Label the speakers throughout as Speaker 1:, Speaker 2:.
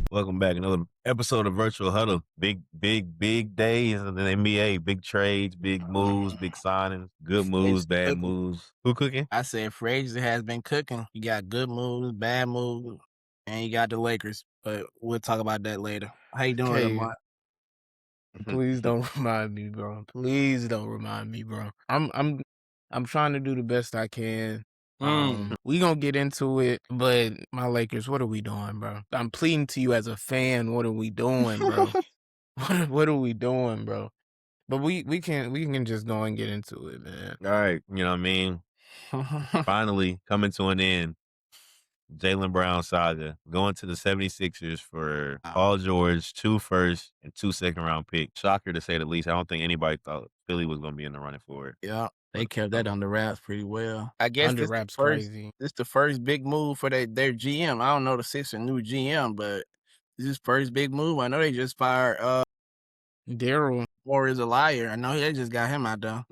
Speaker 1: Welcome back. Another episode of Virtual Huddle. Big days in the NBA. Big trades, big moves, big signings, good moves, bad moves. Who cooking?
Speaker 2: I said free agency has been cooking. You got good moves, bad moves, and you got the Lakers. But we'll talk about that later. How you doing,
Speaker 3: Okay.
Speaker 2: Lamar?
Speaker 3: Please don't remind me, bro. Please don't remind me, bro. I'm trying to do the best I can. We gonna get into it, but my Lakers, what are we doing, bro? I'm pleading to you as a fan. What are we doing, bro? What are we doing, bro? But we can just go and get into it, man.
Speaker 1: All right. You know what I mean? Finally coming to an end. Jaylen Brown saga. Going to the 76ers for Paul George, 2 first and 2 second-round picks. Shocker to say the least. I don't think anybody thought Philly was going to be in the running for it.
Speaker 2: Yeah, they kept that under wraps pretty well. I guess
Speaker 3: Under
Speaker 2: this
Speaker 3: wraps
Speaker 2: first,
Speaker 3: crazy.
Speaker 2: this the first big move for their GM. I don't know the Sixers new GM, but this is first big move. I know they just fired
Speaker 3: Daryl.
Speaker 2: Warriors a liar. I know they just got him out there.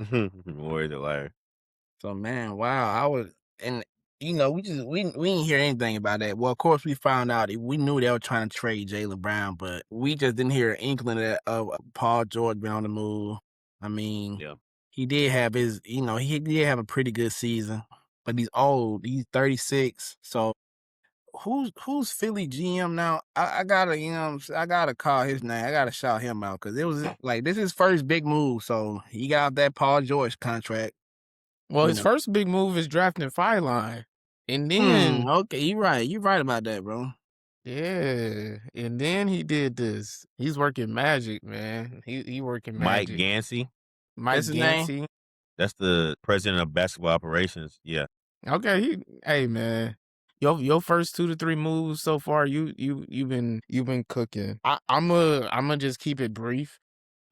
Speaker 1: Warriors a liar.
Speaker 2: So man, wow, we didn't hear anything about that. Well, of course we found out. We knew they were trying to trade Jaylen Brown, but we just didn't hear an inkling of Paul George being on the move. I mean, he did have he did have a pretty good season, but he's old. He's 36. So who's Philly GM now? I gotta call his name. I gotta shout him out because it was like this is his first big move. So he got that Paul George contract.
Speaker 3: Well, his first big move is drafting Fireline. And then
Speaker 2: okay, you're right about that, bro.
Speaker 3: Yeah, and then he did this. He's working magic, man. He working
Speaker 1: Mike
Speaker 3: magic.
Speaker 1: Gansey.
Speaker 3: Mike
Speaker 2: That's his name?
Speaker 3: Gansey.
Speaker 1: That's the president of basketball operations. Yeah.
Speaker 3: Okay, hey man, your first 2 to 3 moves so far, you've been cooking. I'ma just keep it brief.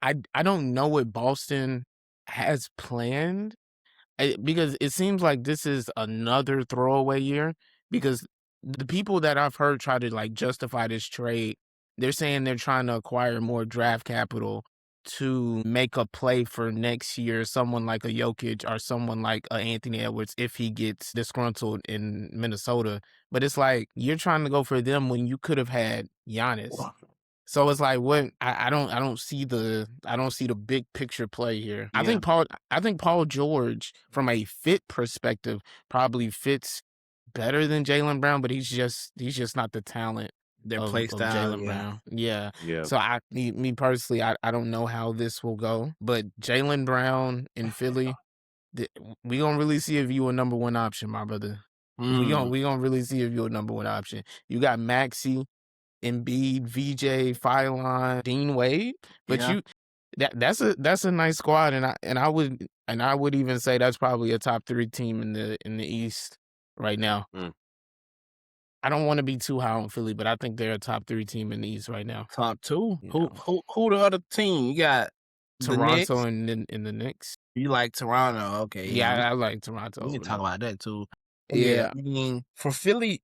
Speaker 3: I don't know what Boston has planned. Because it seems like this is another throwaway year because the people that I've heard try to like justify this trade, they're saying they're trying to acquire more draft capital to make a play for next year, someone like a Jokic or someone like a Anthony Edwards if he gets disgruntled in Minnesota. But it's like you're trying to go for them when you could have had Giannis. So it's like what I don't see the big picture play here.
Speaker 2: Yeah.
Speaker 3: I think Paul George from a fit perspective probably fits better than Jaylen Brown, but he's just not the talent
Speaker 2: Their
Speaker 3: of
Speaker 2: play style.
Speaker 3: Jaylen Brown. Yeah.
Speaker 1: Yeah.
Speaker 3: So me personally, I don't know how this will go, but Jaylen Brown in Philly, we gonna really see if you a number 1 option, my brother. We gonna really see if you a number 1 option. You got Maxey, Embiid, VJ, Fireline, Dean Wade, but that's a nice squad, and I would even say that's probably a top 3 team in the East right now. I don't want to be too high on Philly, but I think they're a top 3 team in the East right now.
Speaker 2: Top 2? Who the other team? You got
Speaker 3: Toronto and the Knicks.
Speaker 2: You like Toronto? Okay.
Speaker 3: Yeah, I like Toronto.
Speaker 2: We can talk about that too.
Speaker 3: Yeah.
Speaker 2: I mean, from Philly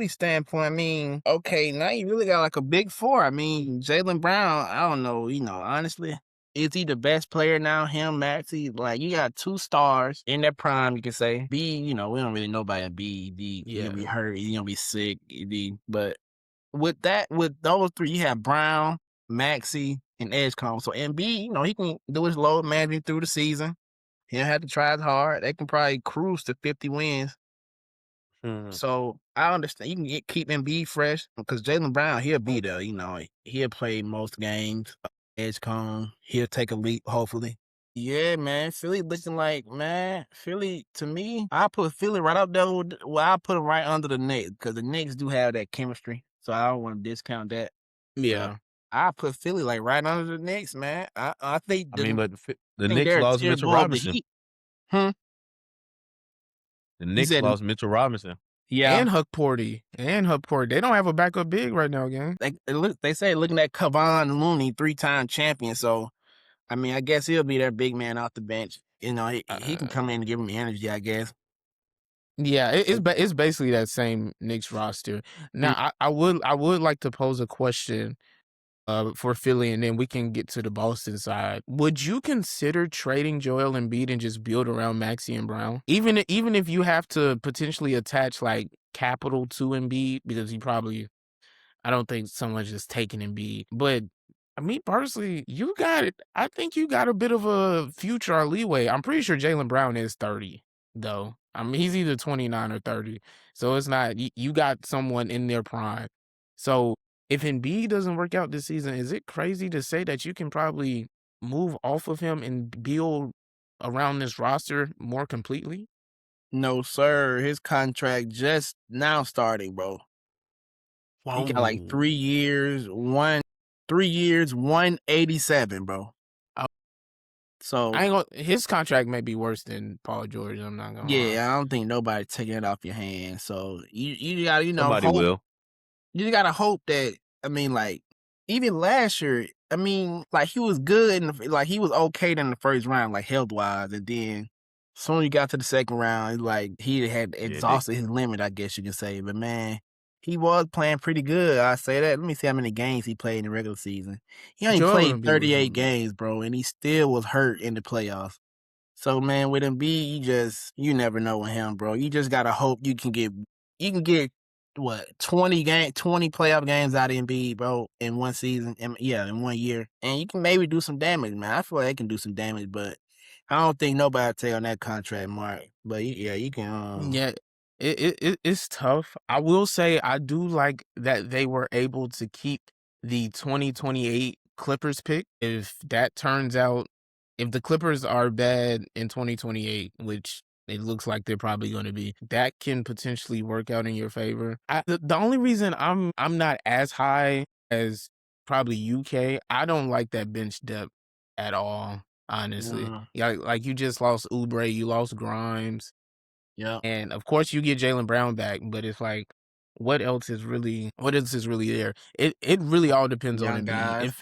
Speaker 2: standpoint, I mean, okay, now you really got like a big 4. I mean, Jaylen Brown, I don't know, honestly, is he the best player now? Him, Maxey, like you got 2 stars in their prime, you can say. B, we don't really know about B. He'll be hurt, he's gonna be sick. But with those 3, you have Brown, Maxey, and Edgecombe. So Embiid, he can do his load managing through the season. He don't have to try as hard. They can probably cruise to 50 wins. So I understand you can keep Embiid fresh because Jaylen Brown, he'll be there. He'll play most games. Edgecombe, he'll take a leap, hopefully. Yeah, man. Philly looking like, man, Philly, to me, I put Philly right up there. I put them right under the Knicks because the Knicks do have that chemistry. So I don't want to discount that.
Speaker 3: Yeah.
Speaker 2: I put Philly like right under the Knicks, man. I think.
Speaker 1: But the Knicks lost Mitchell Robinson. The Knicks lost Mitchell Robinson.
Speaker 2: Yeah,
Speaker 3: and Huck Porty. They don't have a backup big right now, gang.
Speaker 2: They say looking at Kevon Looney, 3-time champion. So, I mean, I guess he'll be their big man off the bench. He can come in and give him energy, I guess.
Speaker 3: Yeah, it's basically that same Knicks roster. Now, I would like to pose a question for Philly, and then we can get to the Boston side. Would you consider trading Joel Embiid and just build around Maxey and Brown? Even if you have to potentially attach like capital to Embiid because he probably I don't think someone's just taking Embiid. But me personally, you got it. I think you got a bit of a future or leeway. I'm pretty sure Jaylen Brown is 30, though. I mean, he's either 29 or 30. So it's not, you got someone in their prime. So if Embiid doesn't work out this season, is it crazy to say that you can probably move off of him and build around this roster more completely?
Speaker 2: No, sir. His contract just now starting, bro. He got like 3 years, 187, bro. So
Speaker 3: I ain't gonna, his contract may be worse than Paul George. I'm not gonna lie.
Speaker 2: yeah, I don't think nobody taking it off your hands. So you gotta,
Speaker 1: Somebody
Speaker 2: hope.
Speaker 1: will.
Speaker 2: You gotta hope that, I mean, like, even last year, I mean, like, he was good, like, he was okay in the first round, like, health-wise, and then soon as you got to the second round, like, he had exhausted his limit, I guess you can say. But, man, he was playing pretty good, I say that. Let me see how many games he played in the regular season. He only played 38 games, bro, and he still was hurt in the playoffs. So, man, with Embiid, you never know with him, bro. You just gotta hope you can get what, 20 playoff games out of Embiid, bro, in one season, in 1 year, and you can maybe do some damage, man. I feel like they can do some damage, but I don't think nobody take on that contract, Mark. But yeah, you can.
Speaker 3: Yeah, it's tough. I will say I do like that they were able to keep the 2028 Clippers pick. If that turns out, if the Clippers are bad in 2028, which it looks like they're probably going to be, that can potentially work out in your favor. The only reason I'm not as high as probably UK, I don't like that bench depth at all, honestly. Yeah, like you just lost Oubre, you lost Grimes.
Speaker 2: Yeah.
Speaker 3: And of course you get Jaylen Brown back, but it's like, what else is really there? It really all depends on
Speaker 2: Young
Speaker 3: Embiid.
Speaker 2: guys.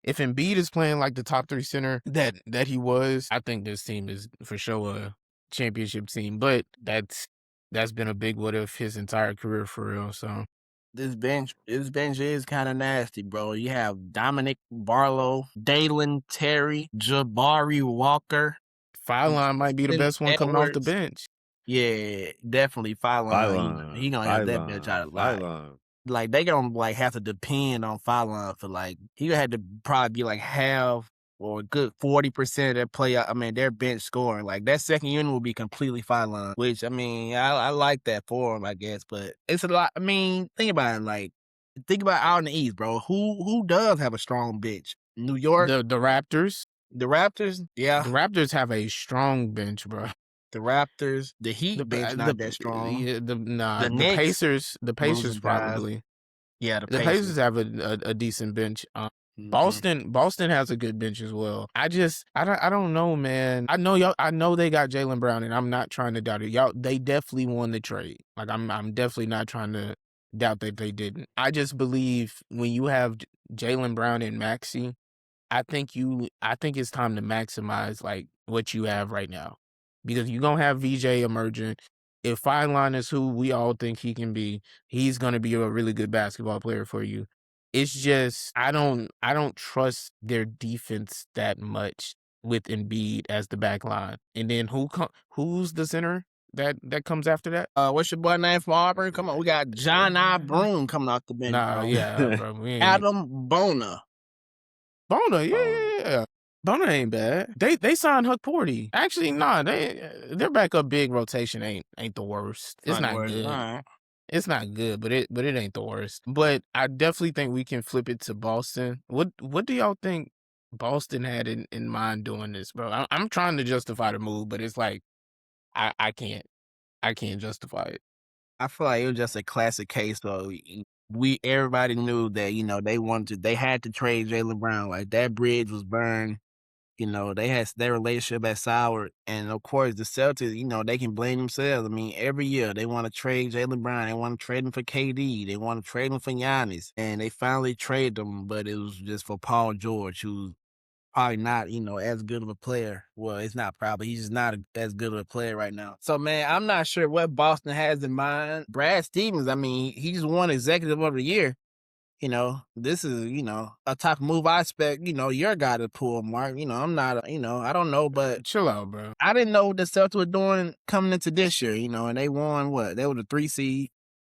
Speaker 3: If Embiid is playing like the top 3 center that he was, I think this team is for sure a championship team. But that's been a big what if his entire career for real. So
Speaker 2: This bench is kind of nasty, bro. You have Dominic Barlow, Dalen Terry, Jabari Walker.
Speaker 3: Phylon might be the best one coming off the
Speaker 2: Edwards.
Speaker 3: bench.
Speaker 2: Yeah, definitely Phylon. He gonna have that bench out a lot. Like, they gonna, like, have to depend on Phylon for, like, he gonna have to probably be, like, half or a good 40% of their bench scoring. Like, that second unit will be completely Phylon, which, I mean, I like that for him, I guess, but it's a lot. I mean, think about it, like, think about out in the East, bro. Who does have a strong bench? New York?
Speaker 3: The Raptors.
Speaker 2: The Raptors? Yeah.
Speaker 3: The Raptors have a strong bench, bro.
Speaker 2: The Raptors, the Heat bench not that strong.
Speaker 3: Yeah, the
Speaker 2: Knicks,
Speaker 3: Pacers probably.
Speaker 2: Yeah,
Speaker 3: the Pacers have a decent bench. Boston has a good bench as well. I don't know, man. I know they got Jaylen Brown, and I'm not trying to doubt it. They definitely won the trade. Like, I'm definitely not trying to doubt that they didn't. I just believe when you have Jaylen Brown and Maxey, I think it's time to maximize like what you have right now. Because you're going to have VJ emerging. If Feinline is who we all think he can be, he's going to be a really good basketball player for you. It's just, I don't trust their defense that much with Embiid as the back line. And then who's the center that comes after that?
Speaker 2: What's your boy name from Auburn? Come on, we got John Broom coming off the bench.
Speaker 3: Nah, yeah, bro.
Speaker 2: Adam Bona,
Speaker 3: yeah. Bona ain't bad. They signed Huck Porty. Actually, nah, their backup big rotation ain't the worst. It's not good.
Speaker 2: Right.
Speaker 3: It's not good, but it ain't the worst. But I definitely think we can flip it to Boston. What do y'all think Boston had in mind doing this, bro? I'm trying to justify the move, but it's like I can't justify it.
Speaker 2: I feel like it was just a classic case though. Everybody knew that, they had to trade Jaylen Brown. Like, that bridge was burned. Their relationship had soured. And of course the Celtics, they can blame themselves. I mean, every year they want to trade Jaylen Brown. They want to trade him for KD. They want to trade him for Giannis. And they finally traded him, but it was just for Paul George, who's probably not, as good of a player. Well, it's not probably. He's just not as good of a player right now. So, man, I'm not sure what Boston has in mind. Brad Stevens, I mean, he just won Executive of the Year. This is, a type of move I expect, your guy to pull, Mark. I'm not, I don't know, but
Speaker 3: chill out, bro.
Speaker 2: I didn't know what the Celtics were doing coming into this year, and they won what? They were the 3 seed.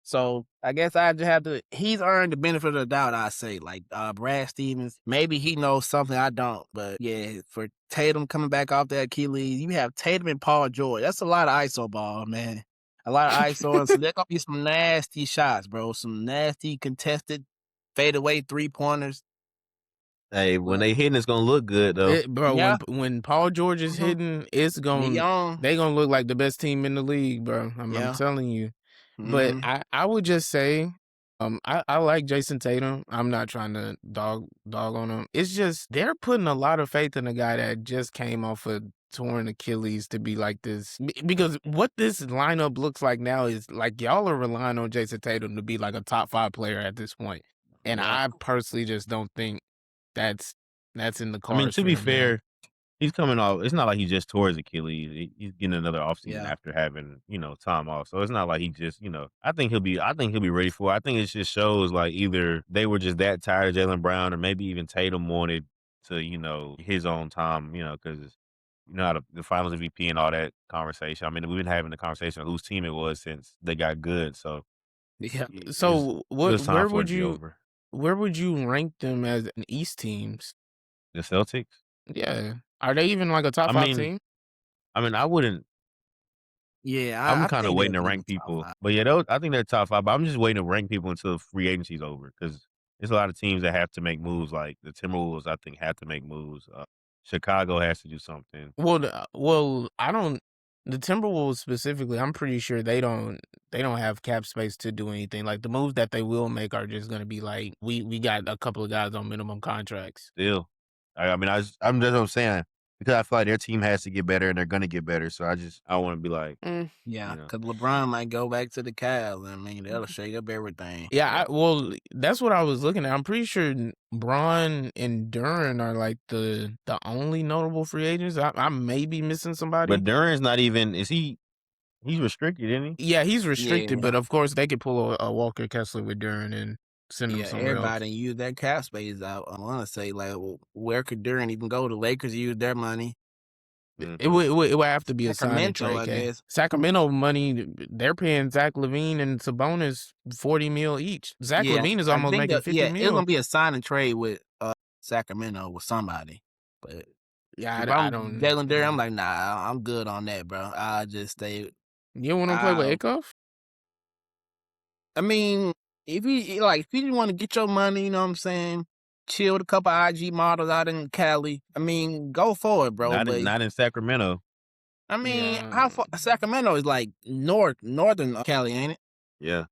Speaker 2: So I guess I just have to. He's earned the benefit of the doubt. I say, like Brad Stevens. Maybe he knows something I don't. But yeah, for Tatum coming back off that Achilles, you have Tatum and Paul George. That's a lot of ISO ball, man. A lot of ISO. So there's gonna be some nasty shots, bro. Some nasty contested fadeaway 3-pointers.
Speaker 1: Hey, when they hitting, it's gonna look good though.
Speaker 3: Bro,
Speaker 2: Yeah.
Speaker 3: when Paul George is hitting, it's
Speaker 2: They
Speaker 3: gonna look like the best team in the league, bro. I'm telling you. But I would just say, I like Jason Tatum. I'm not trying to dog on him. It's just they're putting a lot of faith in a guy that just came off a torn Achilles to be like this. Because what this lineup looks like now is like y'all are relying on Jason Tatum to be like a top 5 player at this point. And I personally just don't think that's in the cards.
Speaker 1: I mean, to be fair,
Speaker 3: man.
Speaker 1: he's coming off. It's not like he just tore his Achilles. He's getting another offseason
Speaker 2: Yeah.
Speaker 1: after having time off. So it's not like he just I think he'll be ready for it. I think it just shows like either they were just that tired of Jaylen Brown, or maybe even Tatum wanted to his own time. Because how the Finals MVP and all that conversation. I mean, we've been having the conversation of whose team it was since they got good. So
Speaker 2: Yeah.
Speaker 3: So where would you rank them as an East teams?
Speaker 1: The Celtics?
Speaker 3: Yeah. Are they even like a top 5 team?
Speaker 1: I mean, I wouldn't.
Speaker 2: Yeah,
Speaker 1: I'm kind of waiting to rank people, but yeah, I think they're top 5. But I'm just waiting to rank people until free agency's over, because there's a lot of teams that have to make moves. Like the Timberwolves, I think, have to make moves. Chicago has to do something.
Speaker 3: Well, I don't. The Timberwolves specifically, I'm pretty sure they don't have cap space to do anything. Like the moves that they will make are just going to be like we got a couple of guys on minimum contracts.
Speaker 1: Still, I'm just what I'm saying, because I feel like their team has to get better and they're going to get better. So I want to be like,
Speaker 2: yeah, because LeBron might go back to the Cavs. I mean, that'll shake up everything.
Speaker 3: Yeah, well, that's what I was looking at. I'm pretty sure Bron and Duran are like the only notable free agents. I may be missing somebody.
Speaker 1: But Duran's not even. Is he? He's restricted, isn't he?
Speaker 3: Yeah, he's restricted. But of course, they could pull a Walker Kessler with Duran and send him somewhere
Speaker 2: everybody
Speaker 3: else.
Speaker 2: use that cap space out. I want to say, like, where could Duran even go? The Lakers use their money.
Speaker 3: It would have to be a signing trade.
Speaker 2: I guess.
Speaker 3: Sacramento money, they're paying Zach LaVine and Sabonis $40 million each. Zach LaVine is almost making $50 million.
Speaker 2: It's gonna be a signing trade with Sacramento with somebody. But
Speaker 3: yeah, I don't.
Speaker 2: Jaylen Duran, I'm like, nah, I'm good on that, bro. I just stay.
Speaker 3: You want to play with Akoff?
Speaker 2: I mean, if you just want to get your money, you know what I'm saying? Chill with a couple IG models out in Cali. I mean, go for it, bro.
Speaker 1: Not in Sacramento.
Speaker 2: I mean, how far? Sacramento is like northern Cali, ain't it?
Speaker 1: Yeah.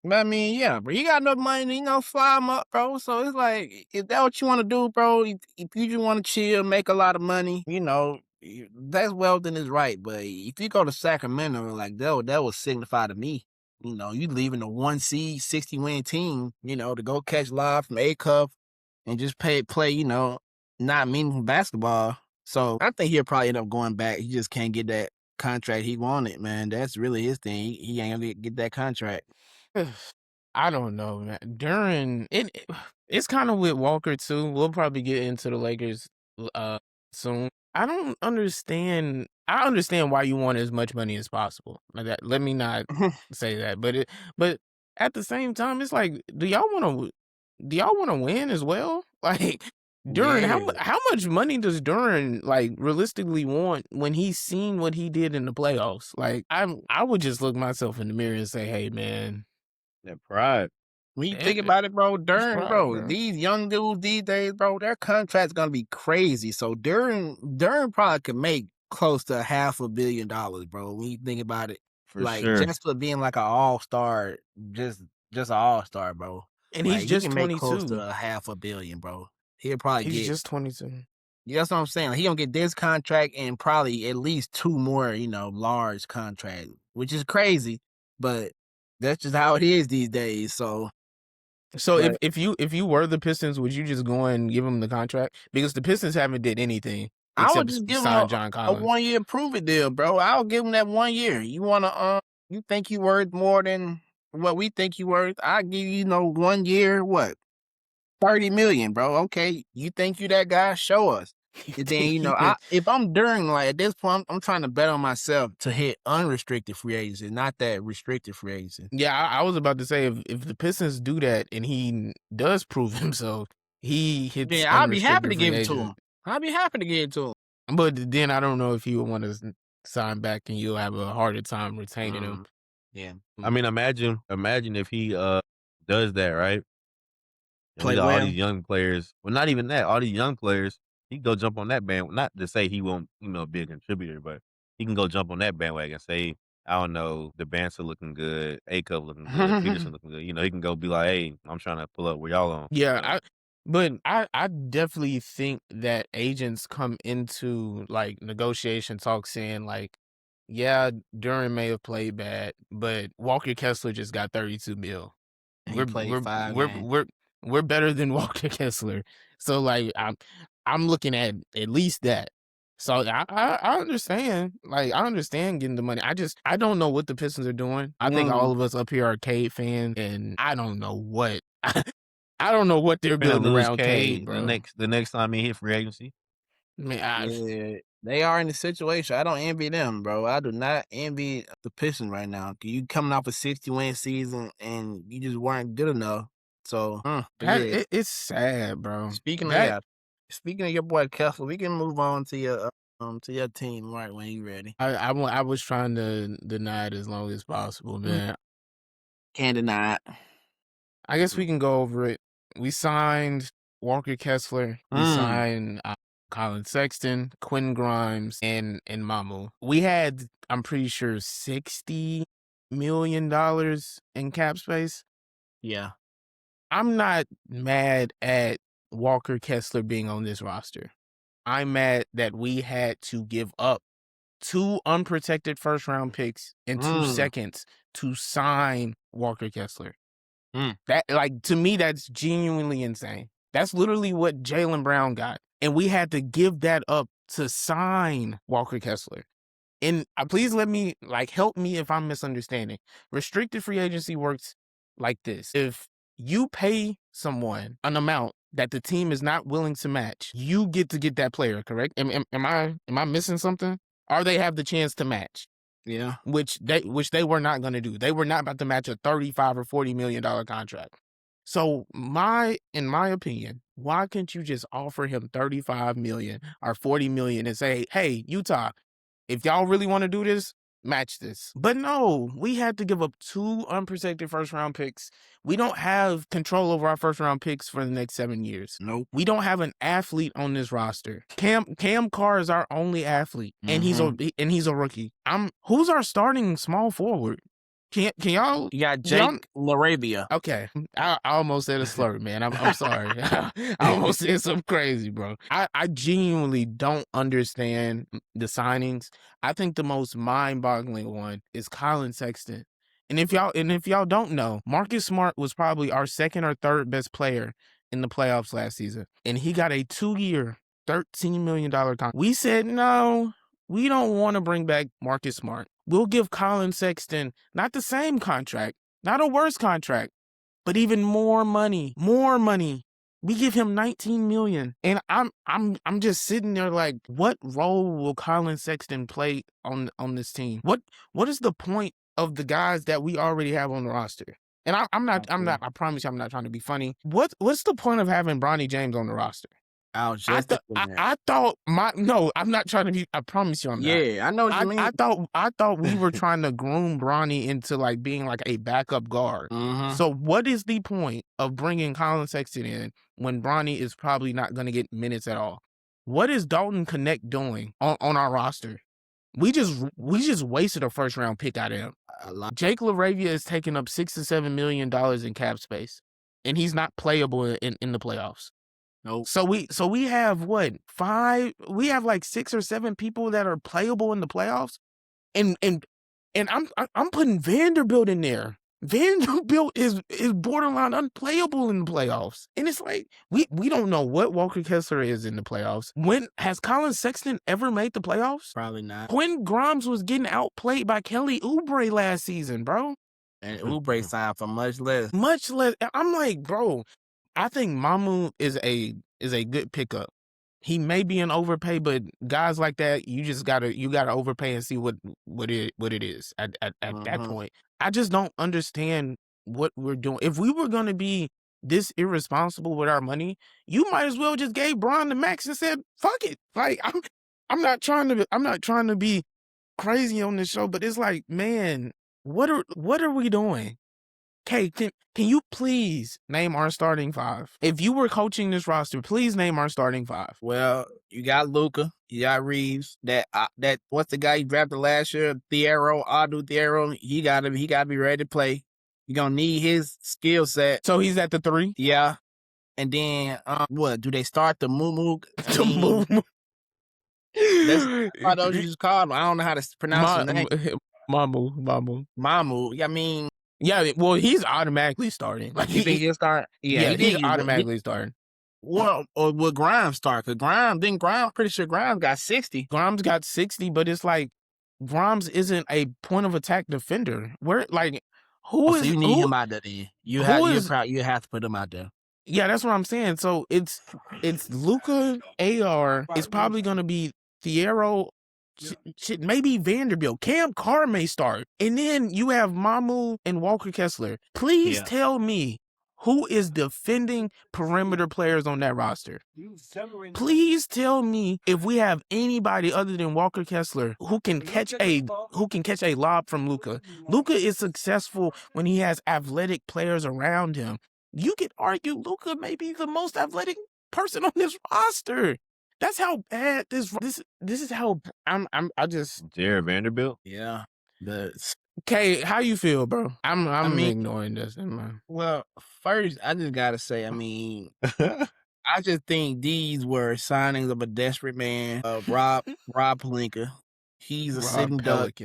Speaker 2: But I mean, yeah, bro. You got enough money, fly them up, bro. So it's like, if that's what you want to do, bro, if you just want to chill, make a lot of money, that's wealth and is right. But if you go to Sacramento, like that would signify to me, you leaving a 1 seed, 60-win team, to go catch live from A-Cup and just play, not meaningful basketball. So I think he'll probably end up going back. He just can't get that contract he wanted, man. That's really his thing. He ain't gonna get that contract.
Speaker 3: I don't know, man. During it's kind of with Walker too. We'll probably get into the Lakers soon. I don't understand. I understand why you want as much money as possible. Like that. Let me not say that, but at the same time, it's like, do y'all want to win as well? Like Duran, how much money does Duran like realistically want when he's seen what he did in the playoffs? Like I would just look myself in the mirror and say, hey man.
Speaker 1: That pride.
Speaker 2: When you think about it, bro, Duran, bro, these young dudes these days, bro, their contract's gonna be crazy. So Duran probably could make close to $500 million, bro. When you think about it, just for being like an all-star, just an all-star, bro.
Speaker 3: And he's just 22.
Speaker 2: Make close to $500 million, bro. He'll probably
Speaker 3: he's just 22.
Speaker 2: Yeah, that's what I'm saying. He gonna get this contract and probably at least 2 more, large contracts, which is crazy, but that's just how it is these days. So
Speaker 3: if you were the Pistons, would you just go and give him the contract? Because the Pistons haven't did anything.
Speaker 2: I would just give him a 1-year prove-it deal, bro. I'll give him that 1 year. You wanna you think you worth more than what we think you worth? I'll give you 1 year, what? $30 million, bro. Okay, you think you that guy? Show us. And then, if I'm during, like, at this point, I'm trying to bet on myself to hit unrestricted free agency, not that restricted free agency.
Speaker 3: Yeah, I was about to say if the Pistons do that and he does prove himself, he hits
Speaker 2: Yeah, I'll be happy to
Speaker 3: unrestricted free
Speaker 2: give it to
Speaker 3: agent.
Speaker 2: him. I'll be happy to give it to him.
Speaker 3: But then I don't know if he would want to sign back and you'll have a harder time retaining him.
Speaker 2: Yeah.
Speaker 1: I mean, imagine if he does that, right? And
Speaker 2: Play
Speaker 1: we got all
Speaker 2: well.
Speaker 1: these young players. Well, not even that. All these young players, he can go jump on that bandwagon. Not to say he won't, be a contributor, but he can go jump on that bandwagon. Say, I don't know, the Banter looking good, A-Cup looking good, Peterson looking good. He can go be like, hey, I'm trying to pull up where y'all on.
Speaker 3: Yeah, I definitely think that agents come into like negotiation talks saying like, yeah, Duran may have played bad, but Walker Kessler just got 32 mil.
Speaker 2: He played 5 games.
Speaker 3: We're better than Walker Kessler. So like I'm looking at least that. So I understand. Like I understand getting the money. I don't know what the Pistons are doing. I think all of us up here are Cade fans, and I don't know what I don't know what they're
Speaker 1: We're gonna
Speaker 3: building
Speaker 1: lose
Speaker 3: around Cade, bro.
Speaker 1: the next time he hit free agency.
Speaker 3: Man,
Speaker 2: Yeah, they are in the situation. I don't envy them, bro. I do not envy the Pistons right now. You coming off a 60-win season and you just weren't good enough. So,
Speaker 3: it's sad, bro.
Speaker 2: Speaking of your boy Kessler, we can move on to your team right when you ready.
Speaker 3: I was trying to deny it as long as possible, man.
Speaker 2: Can't deny it.
Speaker 3: I guess we can go over it. We signed Walker Kessler. We signed Colin Sexton, Quinn Grimes, and Mamu. We had, I'm pretty sure, $60 million in cap space.
Speaker 2: Yeah.
Speaker 3: I'm not mad at Walker Kessler being on this roster. I'm mad that we had to give up 2 unprotected first-round picks and 2 seconds to sign Walker Kessler. That, like, to me, that's genuinely insane. That's literally what Jaylen Brown got. And we had to give that up to sign Walker Kessler. And please let me, help me if I'm misunderstanding. Restricted free agency works like this. If you pay someone an amount that the team is not willing to match, you get to get that player, correct? Am I missing something? Or they have the chance to match.
Speaker 2: Yeah.
Speaker 3: Which they were not going to do. They were not about to match a $35 or $40 million contract. So in my opinion, why can't you just offer him $35 million or $40 million and say, hey, Utah, if y'all really want to do this, match this. But no, we had to give up 2 unprotected first-round picks. We don't have control over our first-round picks for the next 7 years.
Speaker 2: Nope.
Speaker 3: We don't have an athlete on this roster. Cam Carr is our only athlete, and he's a rookie. Who's our starting small forward? Can y'all?
Speaker 2: You got Jake LaRavia.
Speaker 3: Okay, I almost said a slur, man. I'm sorry. I almost said something crazy, bro. I genuinely don't understand the signings. I think the most mind-boggling one is Colin Sexton. And if y'all don't know, Marcus Smart was probably our second or third best player in the playoffs last season, and he got a 2-year, $13 million contract. We said no. We don't want to bring back Marcus Smart. We'll give Colin Sexton not the same contract, not a worse contract, but even more money. More money. We give him $19 million. And I'm just sitting there like, what role will Colin Sexton play on this team? What is the point of the guys that we already have on the roster? And I promise you I'm not trying to be funny. What's the point of having Bronny James on the roster?
Speaker 2: I'm
Speaker 3: not trying to be. I promise you, I'm not.
Speaker 2: Yeah, I know what you mean.
Speaker 3: I thought we were trying to groom Bronny into being a backup guard. So what is the point of bringing Colin Sexton in when Bronny is probably not going to get minutes at all? What is Dalton Connect doing on our roster? We just wasted a first round pick out of him. Jake LaRavia is taking up $6 to $7 million in cap space, and he's not playable in the playoffs.
Speaker 2: Nope.
Speaker 3: So we have what, 5? We have 6 or 7 people that are playable in the playoffs, and I'm putting Vanderbilt in there. Vanderbilt is borderline unplayable in the playoffs, and it's we don't know what Walker Kessler is in the playoffs. When has Colin Sexton ever made the playoffs?
Speaker 2: Probably not.
Speaker 3: Quinn Grimes was getting outplayed by Kelly Oubre last season, bro.
Speaker 2: And Oubre signed for much less.
Speaker 3: I'm like, bro. I think Mamu is a good pickup. he may be an overpay, but guys like that, you gotta overpay and see what it is at that point. I just don't understand what we're doing. If we were gonna be this irresponsible with our money, you might as well just gave Bron the max and said, "Fuck it." Like I'm not trying to be crazy on this show, but it's like, man, what are we doing? Okay, can you please name our starting five? If you were coaching this roster, please name our starting five.
Speaker 2: Well, you got Luka, you got Reeves. That what's the guy you drafted last year? Thiero. He gotta be ready to play. You're gonna need his skill set.
Speaker 3: So he's at the 3?
Speaker 2: Yeah. And then what? Do they start the Moo?
Speaker 3: The Moo.
Speaker 2: That's how those you just called him. I don't know how to pronounce his name.
Speaker 3: Mamu.
Speaker 2: Mamu. I mean,
Speaker 3: yeah, well, he's automatically starting. Like,
Speaker 2: you think he'll start? Yeah,
Speaker 3: he's automatically starting.
Speaker 2: Well, or will Grimes start? Because Grimes, pretty sure Grimes got 60.
Speaker 3: Grimes got 60, but it's like Grimes isn't a point of attack defender. Where, like,
Speaker 2: so you need him out there then. You have to put him out there.
Speaker 3: Yeah, that's what I'm saying. So it's Luka, AR. It's probably going to be Thiero, maybe Vanderbilt. Cam Carr may start. And then you have Mamu and Walker Kessler. Please tell me who is defending perimeter players on that roster. Please tell me if we have anybody other than Walker Kessler who can catch a lob from Luka. Luka is successful when he has athletic players around him. You could argue Luka may be the most athletic person on this roster. That's how bad this is. How I just
Speaker 1: Jared Vanderbilt.
Speaker 2: Yeah.
Speaker 3: Okay, how you feel, bro? I'm ignoring this.
Speaker 2: Well, first I just gotta say, I mean, I just think these were signings of a desperate man. Rob Pelinka. He's a sitting duck.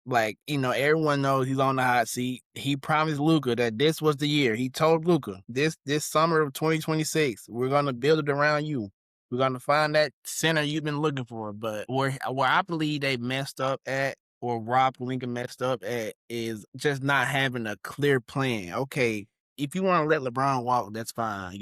Speaker 2: Like, everyone knows he's on the hot seat. He promised Luka that this was the year. He told Luka, this summer of 2026, we're going to build it around you. We're going to find that center you've been looking for. But where I believe they messed up at, or Rob Pelinka messed up at, is just not having a clear plan. Okay, if you want to let LeBron walk, that's fine,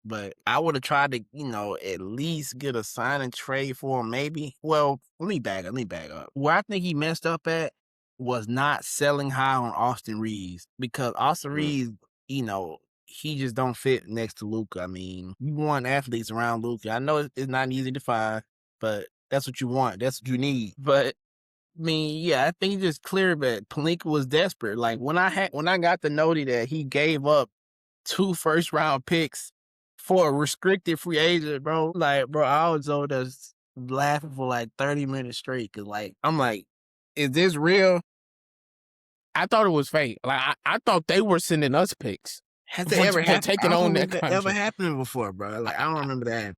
Speaker 2: But I would have tried to, at least get a sign and trade for him, maybe. Well, let me back up. Where I think he messed up at was not selling high on Austin Reeves, because Austin Reeves, he just don't fit next to Luka. I mean, you want athletes around Luka. I know it's not easy to find, but that's what you want. That's what you need. But I mean, yeah, I think it's just clear that Pelinka was desperate. Like when I got the note that he gave up 2 first-round picks for a restricted free agent, bro. Like, bro, I was over there laughing for like 30 minutes straight. Cause I'm like, is this real?
Speaker 3: I thought it was fake. Like I thought they were sending us picks.
Speaker 2: Has it ever happened?
Speaker 3: Taking on that contract.
Speaker 2: Ever happened before, bro? Like I don't remember that.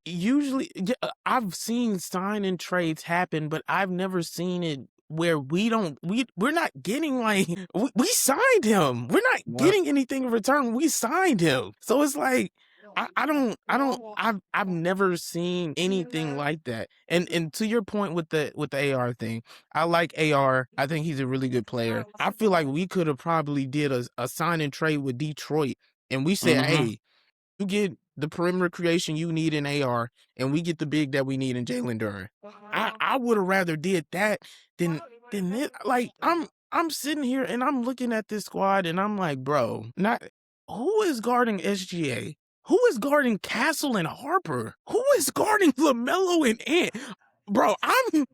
Speaker 3: Usually, I've seen sign and trades happen, but I've never seen it where we're not getting we signed him. We're not getting anything in return. We signed him. So it's like I've never seen anything like that. And to your point with the AR thing, I like AR. I think he's a really good player. I feel like we could have probably did a sign and trade with Detroit, and we said, hey, you get the perimeter creation you need in AR, and we get the big that we need in Jaylen Brown. I would have rather did that than this. Like I'm sitting here and I'm looking at this squad and I'm like, bro, who is guarding SGA? Who is guarding Castle and Harper? Who is guarding LaMelo and Ant? Bro, I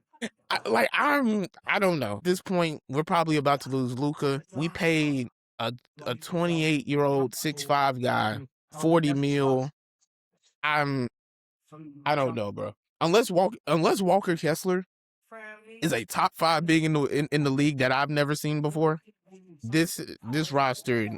Speaker 3: don't know. At this point, we're probably about to lose Luka. We paid a 28-year-old 6'5" guy $40 million. I don't know, bro. Unless Walker Kessler is a top 5 big in the league that I've never seen before, this roster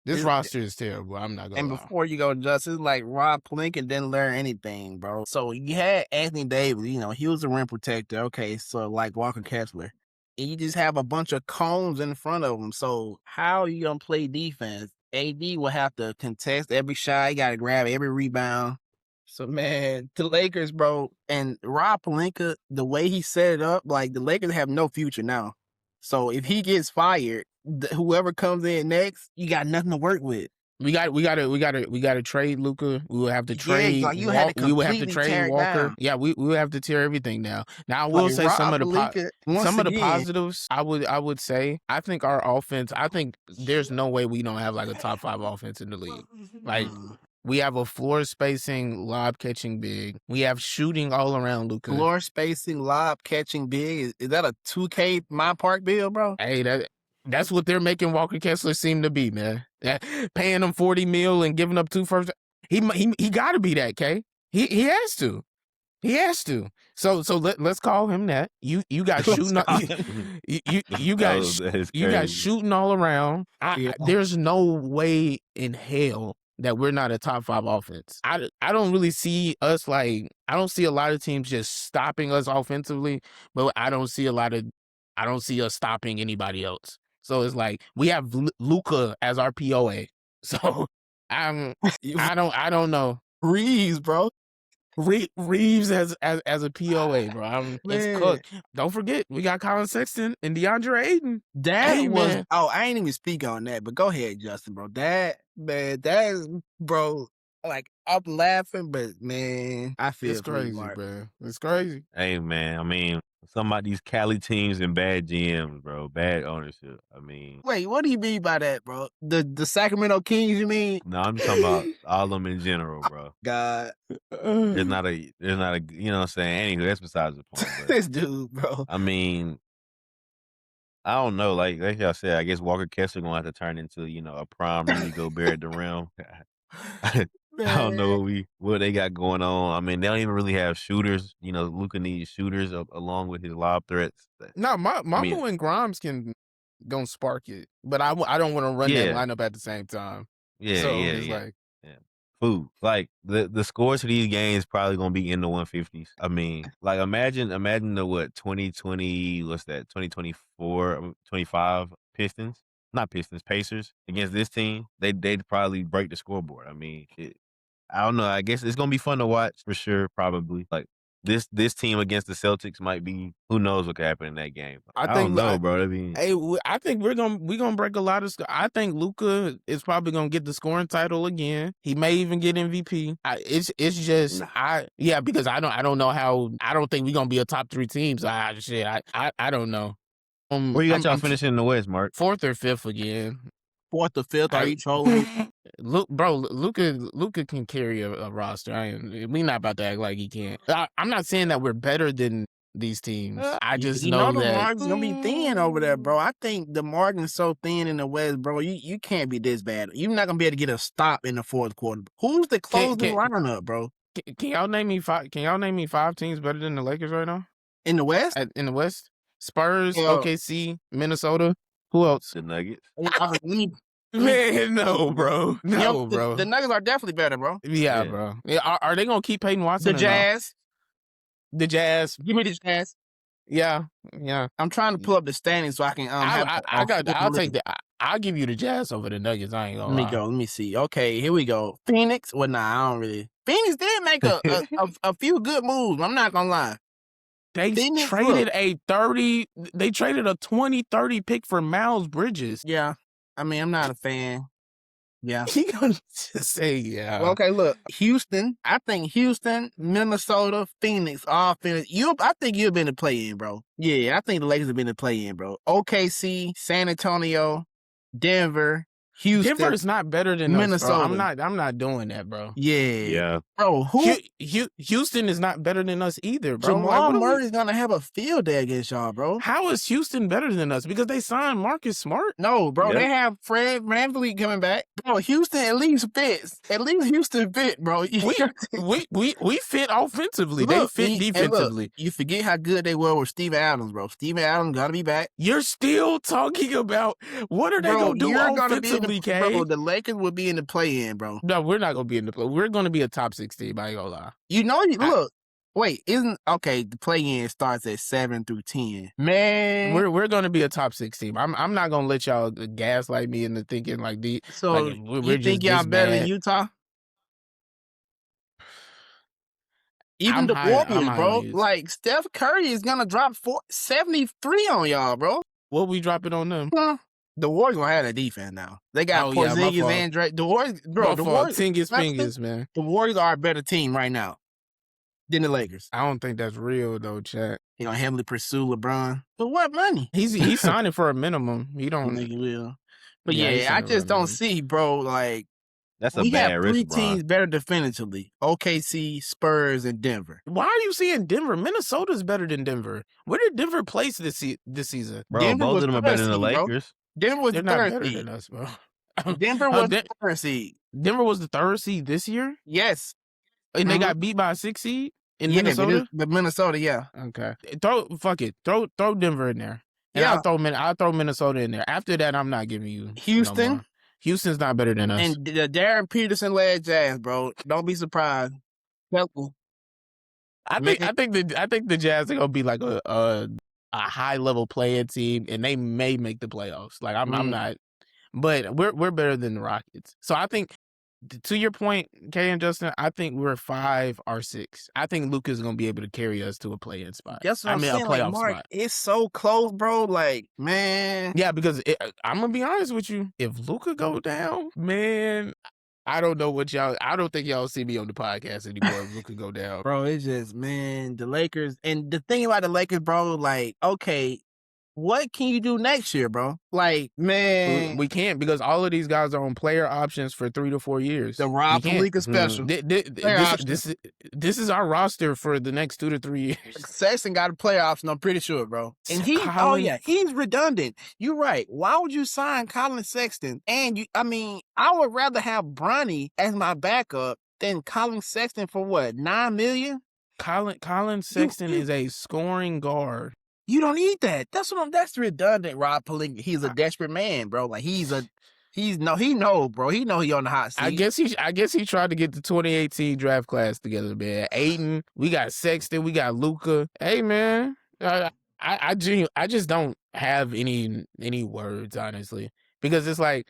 Speaker 3: is terrible. I'm not gonna.
Speaker 2: And before you go, Just, it's like Rob Pelinka didn't learn anything, bro. So you had Anthony Davis, he was a rim protector. Okay, so like Walker Kessler. And you just have a bunch of cones in front of him. So how are you gonna play defense? AD will have to contest every shot. He got to grab every rebound. So, man, the Lakers, bro, and Rob Pelinka, the way he set it up, like, the Lakers have no future now. So if he gets fired, whoever comes in next, you got nothing to work with.
Speaker 3: We gotta trade Luka. We would have to trade.
Speaker 2: like you had to
Speaker 3: We would have to
Speaker 2: completely
Speaker 3: trade
Speaker 2: tear it
Speaker 3: Walker.
Speaker 2: down.
Speaker 3: Yeah, we would have to tear everything down. Now I will
Speaker 2: Like
Speaker 3: say some of the
Speaker 2: Pelinka,
Speaker 3: positives. I would say I think our offense. I think there's no way we don't have like a top 5 offense in the league. Like we have a floor spacing, lob catching big. We have shooting all around Luka.
Speaker 2: Floor spacing, lob catching big. Is that a 2K My Park bill, bro?
Speaker 3: Hey, that's what they're making Walker Kessler seem to be, man. Paying him $40 million and giving up 2 first. He got to be that, K. He has to. He has to. So let's call him that. You got shooting. You got shooting all around. There's no way in hell that we're not a top 5 offense. I don't really see us I don't see a lot of teams just stopping us offensively, but I don't see us stopping anybody else. So it's like we have Luka as our POA. So I don't know.
Speaker 2: Reeves, bro.
Speaker 3: Reeves as a POA, bro. It's cooked. Don't forget, we got Colin Sexton and DeAndre Ayton.
Speaker 2: I ain't even speak on that, but go ahead, Justin, bro. That is, bro, like, I'm laughing, but, man, I feel
Speaker 3: it's crazy, man. It's crazy.
Speaker 1: Hey, man, I mean, some of these Cali teams and bad GMs, bro. Bad ownership. I mean.
Speaker 2: Wait, what do you mean by that, bro? The Sacramento Kings, you mean?
Speaker 1: No, I'm talking about all of them in general, bro.
Speaker 2: God.
Speaker 1: There's not a, you know what I'm saying? Anyway, that's besides the point. But,
Speaker 2: this dude, bro.
Speaker 1: I mean, I don't know. Like y'all said, I guess Walker Kessler going to have to turn into, a prime Rudy Gobert at the rim. I don't know what they got going on. I mean, they don't even really have shooters. Luka needs shooters along with his lob threats.
Speaker 3: No, Mamba and Grimes can don't spark it, but I don't want to run that lineup at the same time.
Speaker 1: Yeah. Food. Like the scores for these games probably gonna be in the 150s. I mean, like imagine the 2020, what's that? 2024, 25 Pacers against this team. They'd probably break the scoreboard. I mean, I don't know. I guess it's gonna be fun to watch for sure. Probably like this team against the Celtics might be. Who knows what could happen in that game? I don't know, bro. I mean,
Speaker 3: I think we're gonna break a lot of. I think Luka is probably gonna get the scoring title again. He may even get MVP. It's just because I don't know how. I don't think we're gonna be a top 3 team. So I don't know.
Speaker 1: Where you got y'all finishing in the West, Mark?
Speaker 3: 4th or 5th again.
Speaker 2: 4th or 5th? Are you trolling?
Speaker 3: Luka can carry a roster. We not about to act like he can't. I'm not saying that we're better than these teams. I just know that
Speaker 2: the margin's gonna be thin over there, bro. I think the margin's so thin in the West, bro. You can't be this bad. You're not gonna be able to get a stop in the 4th quarter. Who's the closing lineup, bro?
Speaker 3: Can y'all name me 5? Can y'all name me 5 teams better than the Lakers right now?
Speaker 2: In the West?
Speaker 3: In the West, Spurs, OKC, Minnesota. Who else?
Speaker 1: The Nuggets.
Speaker 3: Man, no, bro. No, bro.
Speaker 2: The Nuggets are definitely better, bro.
Speaker 3: Yeah, bro. Are they gonna keep Peyton Watson?
Speaker 2: The Jazz.
Speaker 3: The Jazz.
Speaker 2: Give me the Jazz.
Speaker 3: Yeah.
Speaker 2: I'm trying to pull up the standings so I can.
Speaker 3: I'll take that. I'll give you the Jazz over the Nuggets. I ain't gonna lie.
Speaker 2: Let me see. Okay, here we go. Phoenix. Well, nah, I don't really. Phoenix did make a few good moves. I'm not gonna lie.
Speaker 3: They traded a 20-30 pick for Miles Bridges.
Speaker 2: Yeah. I mean, I'm not a fan. Yeah.
Speaker 3: He gonna just say yeah.
Speaker 2: Well, okay, look. Houston. I think Houston, Minnesota, Phoenix, all Phoenix. I think you've been to play in, bro. Yeah, I think the Lakers have been to play in, bro. OKC, San Antonio, Denver, Houston.
Speaker 3: Denver is not better than
Speaker 2: Minnesota.
Speaker 3: Us, bro. I'm not doing that, bro.
Speaker 2: Yeah. Bro,
Speaker 3: Houston is not better than us either, bro.
Speaker 2: Jamal Murray's gonna have a field day against y'all, bro.
Speaker 3: How is Houston better than us? Because they signed Marcus Smart?
Speaker 2: No, bro. They have Fred VanVleet coming back. Bro, Houston at least fits. At least Houston fit, bro.
Speaker 3: We fit offensively. They fit defensively.
Speaker 2: You forget how good they were with Steven Adams, bro. Steven Adams gotta be back.
Speaker 3: You're still talking about what are they gonna do offensively?
Speaker 2: Bro, the Lakers will be in the play-in, bro.
Speaker 3: No, we're not gonna be in the play. We're gonna be a top 6 team. I ain't gonna lie.
Speaker 2: The play-in starts at 7 through 10. Man,
Speaker 3: we're gonna be a top 6 team. I'm not gonna let y'all gaslight me into thinking like the.
Speaker 2: So you think y'all better than Utah? Even the Warriors, bro. Like Steph Curry is gonna drop 73 on y'all, bro.
Speaker 3: What we dropping on them?
Speaker 2: Huh? The Warriors gonna have that defense now. They got Porzingis and Drake. The Warriors, bro. The Warriors,
Speaker 3: Tingus, man.
Speaker 2: The Warriors are a better team right now than the Lakers.
Speaker 3: I don't think that's real though, Chat.
Speaker 2: He gonna heavily pursue LeBron. But what money?
Speaker 3: He's signing for a minimum. He don't
Speaker 2: think he will. But I just don't see, bro. Like
Speaker 1: that's a bad risk.
Speaker 2: We have 3 teams better definitively: OKC, Spurs, and Denver.
Speaker 3: Why are you seeing Denver? Minnesota's better than Denver. Where did Denver place this season?
Speaker 1: Bro,
Speaker 2: Denver
Speaker 1: both of them are better than the Lakers.
Speaker 2: Bro. Denver was
Speaker 3: They're
Speaker 2: the
Speaker 3: not
Speaker 2: 3rd
Speaker 3: better
Speaker 2: seed.
Speaker 3: than us, bro.
Speaker 2: Denver was the 3rd seed.
Speaker 3: Denver was the 3rd seed this year?
Speaker 2: Yes.
Speaker 3: And they got beat by a 6th seed in Minnesota?
Speaker 2: The Minnesota, yeah.
Speaker 3: Okay. Throw Denver in there. And I'll throw Minnesota in there. After that, I'm not giving you
Speaker 2: Houston.
Speaker 3: No more. Houston's not better than us.
Speaker 2: And the Darren Peterson-led Jazz, bro. Don't be surprised. Helpful.
Speaker 3: I think the Jazz are gonna be like a high level playing team, and they may make the playoffs. Like I'm not, but we're better than the Rockets. So I think, to your point, Kay and Justin, I think we're 5 or 6. I think Luka's gonna be able to carry us to a play-in spot.
Speaker 2: That's what I'm saying.
Speaker 3: A playoff
Speaker 2: Mark,
Speaker 3: spot.
Speaker 2: it's so close, bro. Like, man.
Speaker 3: Yeah, because I'm gonna be honest with you. If Luka go down, man, I don't know what y'all. I don't think y'all see me on the podcast anymore if Luka go down,
Speaker 2: bro. It's just, man, the Lakers. And the thing about the Lakers, bro, like, okay, what can you do next year, bro? Like, man,
Speaker 3: we can't, because all of these guys are on player options for 3 to 4 years.
Speaker 2: The Rob Pelinka special.
Speaker 3: This is our roster for the next 2 to 3 years.
Speaker 2: Sexton got a player option, I'm pretty sure, bro. And he's redundant. You're right. Why would you sign Colin Sexton? And I would rather have Bronny as my backup than Colin Sexton for what, $9 million?
Speaker 3: Colin Sexton is a scoring guard.
Speaker 2: You don't need that. That's redundant, Rob Pelinka. He's a desperate man, bro. Like he know, bro. He know he on the hot seat.
Speaker 3: I guess he tried to get the 2018 draft class together, man. Aiden, we got Sexton, we got Luka. Hey, man, I just don't have any words, honestly, because it's like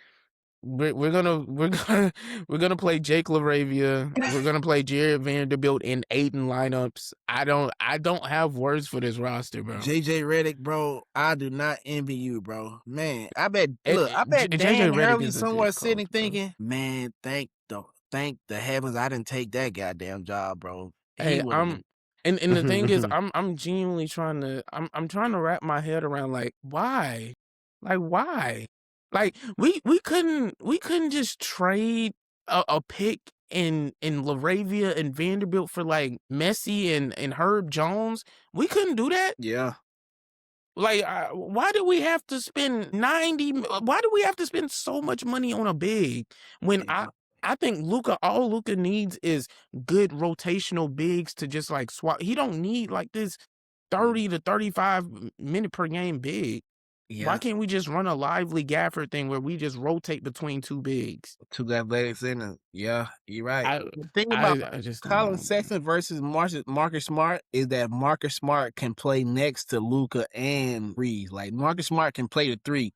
Speaker 3: we're gonna play Jake LaRavia. We're gonna play Jared Vanderbilt in Aiden lineups. I don't have words for this roster, bro.
Speaker 2: JJ Redick, bro, I do not envy you, bro. Man, I bet Dan Hurley somewhere sitting thinking, man, thank the heavens I didn't take that goddamn job, bro.
Speaker 3: And the thing is, I'm genuinely trying to wrap my head around, like, why? Like, we couldn't just trade a pick in LaRavia and Vanderbilt for like Messi and Herb Jones. We couldn't do that.
Speaker 2: Yeah.
Speaker 3: Like, why do we have to spend why do we have to spend so much money on a big when I think all Luka needs is good rotational bigs to just like swap. He don't need like this 30 to 35 minute per game big. Yeah. Why can't we just run a Lively Gafford thing where we just rotate between 2 bigs?
Speaker 2: 2 athletic centers. Yeah, you're right. The thing about Colin Sexton versus Marcus Smart is that Marcus Smart can play next to Luka and Reeves. Like, Marcus Smart can play the 3.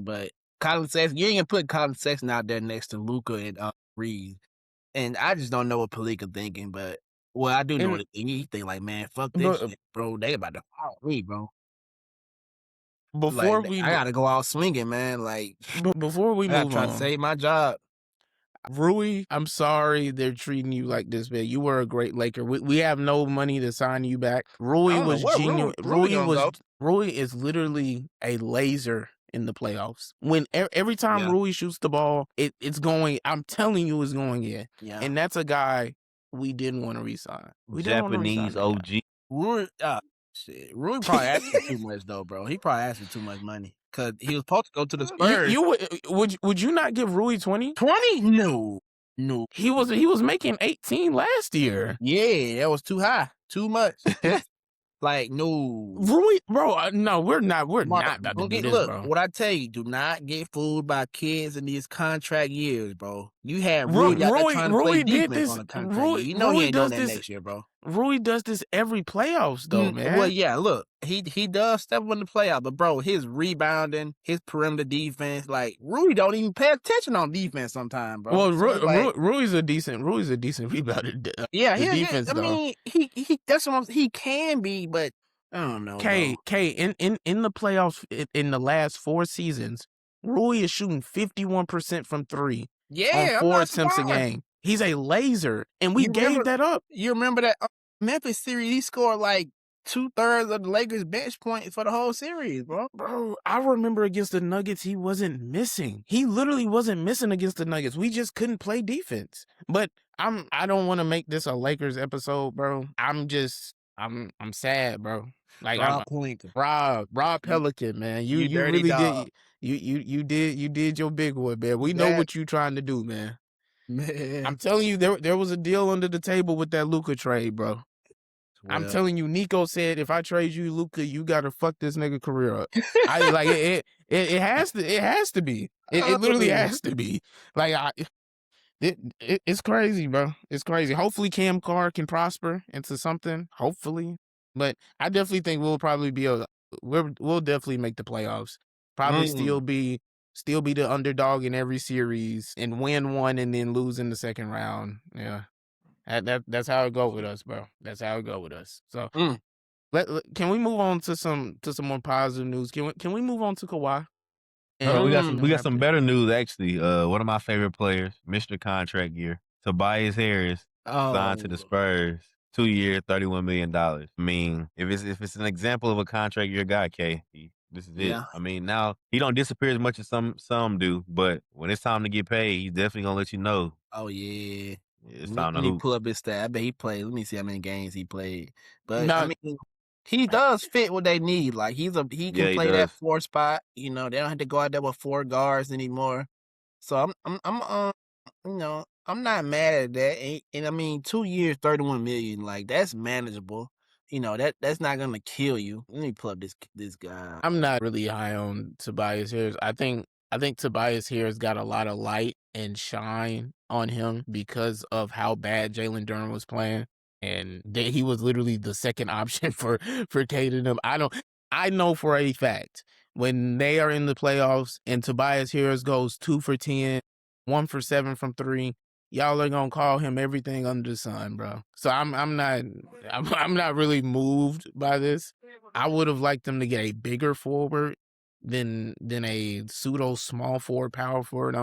Speaker 2: But Colin Sexton, you ain't gonna put Colin Sexton out there next to Luka and Reeves. And I just don't know what Pelinka thinking, but I do know what he think. Like, man, fuck this shit, bro. They about to fire me, bro. I gotta go out swinging, man. Like,
Speaker 3: before we move on,
Speaker 2: try to save my job.
Speaker 3: Rui, I'm sorry they're treating you like this, man. You were a great Laker. We have no money to sign you back. Rui was genuine. Rui is literally a laser in the playoffs. When every time Rui shoots the ball, it's going. I'm telling you, it's going in. Yeah. And that's a guy we didn't want to resign.
Speaker 1: Japanese OG.
Speaker 2: Rui, shit. Rui probably asked for too much though, bro. He probably asked for too much money because he was supposed to go to the Spurs.
Speaker 3: Would you not give Rui 20?
Speaker 2: 20? No.
Speaker 3: He was making 18 last year.
Speaker 2: Yeah, that was too high, too much. Like, no.
Speaker 3: Rui, bro, no, we're not about to do this, bro.
Speaker 2: What I tell you, do not get fooled by kids in these contract years, bro. You had Rui trying to play defense on a contract. You know he ain't doing that next year, bro.
Speaker 3: Rui does this every playoffs, though, man.
Speaker 2: Well, yeah, look, he does step in the playoffs, but bro, his rebounding, his perimeter defense, like Rui don't even pay attention on defense sometimes, bro.
Speaker 3: Well, Rui's a decent rebounder.
Speaker 2: Yeah,
Speaker 3: defense,
Speaker 2: I mean, he that's what he can be, but I don't know.
Speaker 3: In the playoffs in the last 4 seasons, Rui is shooting 51% from 3 on
Speaker 2: Yeah, I'm
Speaker 3: 4
Speaker 2: not
Speaker 3: attempts a
Speaker 2: surprised.
Speaker 3: game. He's a laser, and we gave that up.
Speaker 2: You remember that Memphis series? He scored like 2/3 of the Lakers' bench points for the whole series, bro.
Speaker 3: Bro, I remember against the Nuggets, he wasn't missing. He literally wasn't missing against the Nuggets. We just couldn't play defense. But I don't want to make this a Lakers episode, bro. I'm sad, bro. Like Rob Pelican, man. You
Speaker 2: dirty
Speaker 3: really
Speaker 2: dog.
Speaker 3: did you did your big one, man. We know what you trying to do, man.
Speaker 2: Man.
Speaker 3: I'm telling you, there was a deal under the table with that Luka trade, bro. I'm telling you, Nico said if I trade you, Luka, you gotta fuck this nigga career up. I like it has to be. It literally has to be. Like it's crazy, bro. It's crazy. Hopefully Cam Carr can prosper into something. Hopefully. But I definitely think we'll probably we'll definitely make the playoffs. Probably still be the underdog in every series and win one and then lose in the second round. Yeah. That's how it go with us, bro. That's how it go with us. So can we move on to some more positive news? Can we move on to Kawhi?
Speaker 1: Bro, we got some better news actually. One of my favorite players, Mr. Contract Year, Tobias Harris, signed to the Spurs. 2 years, $31 million. I mean, if it's an example of a contract year guy, this is it. I mean, now he don't disappear as much as some do, but when it's time to get paid, he's definitely gonna let you know.
Speaker 2: Oh yeah.
Speaker 1: It's time to
Speaker 2: hoop.
Speaker 1: hoop.
Speaker 2: Pull up his stat. I bet he played. Let me see how many games he played. But I mean, he does fit what they need. Like he can play that 4 spot. You know, they don't have to go out there with 4 guards anymore. So I'm not mad at that. And I mean, 2 years, $31 million. Like that's manageable. You know, that's not gonna kill you. Let me pull up this guy.
Speaker 3: I'm not really high on Tobias Harris. I think Tobias Harris got a lot of light and shine on him because of how bad Jaylen Brown was playing, and he was literally the second option for Cade and them. I know for a fact when they are in the playoffs and Tobias Harris goes 2 for 10, 1 for 7 from 3, y'all are gonna call him everything under the sun, bro. So I'm not really moved by this. I would have liked them to get a bigger forward than a pseudo small forward, power forward.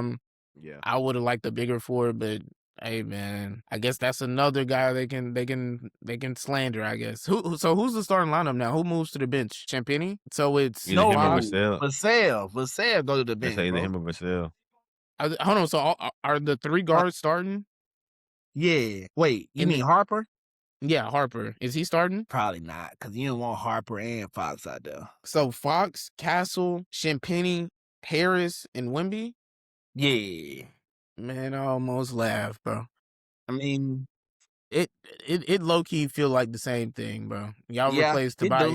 Speaker 3: I would have liked a bigger forward, but hey, man, I guess that's another guy they can slander. I guess. So who's the starting lineup now? Who moves to the bench? Champagny. So it's
Speaker 1: him or Vassell.
Speaker 2: Vassell go to the bench.
Speaker 1: They say either him or Vassell.
Speaker 3: Hold on. So are the 3 guards starting?
Speaker 2: Yeah. Wait, you mean Harper?
Speaker 3: Yeah, Harper. Is he starting?
Speaker 2: Probably not, because you don't want Harper and Fox out there.
Speaker 3: So Fox, Castle, Champagny, Harris, and Wemby?
Speaker 2: Yeah.
Speaker 3: Man, I almost laughed, bro.
Speaker 2: I mean,
Speaker 3: it low-key feel like the same thing, bro. Y'all replaced Tobias.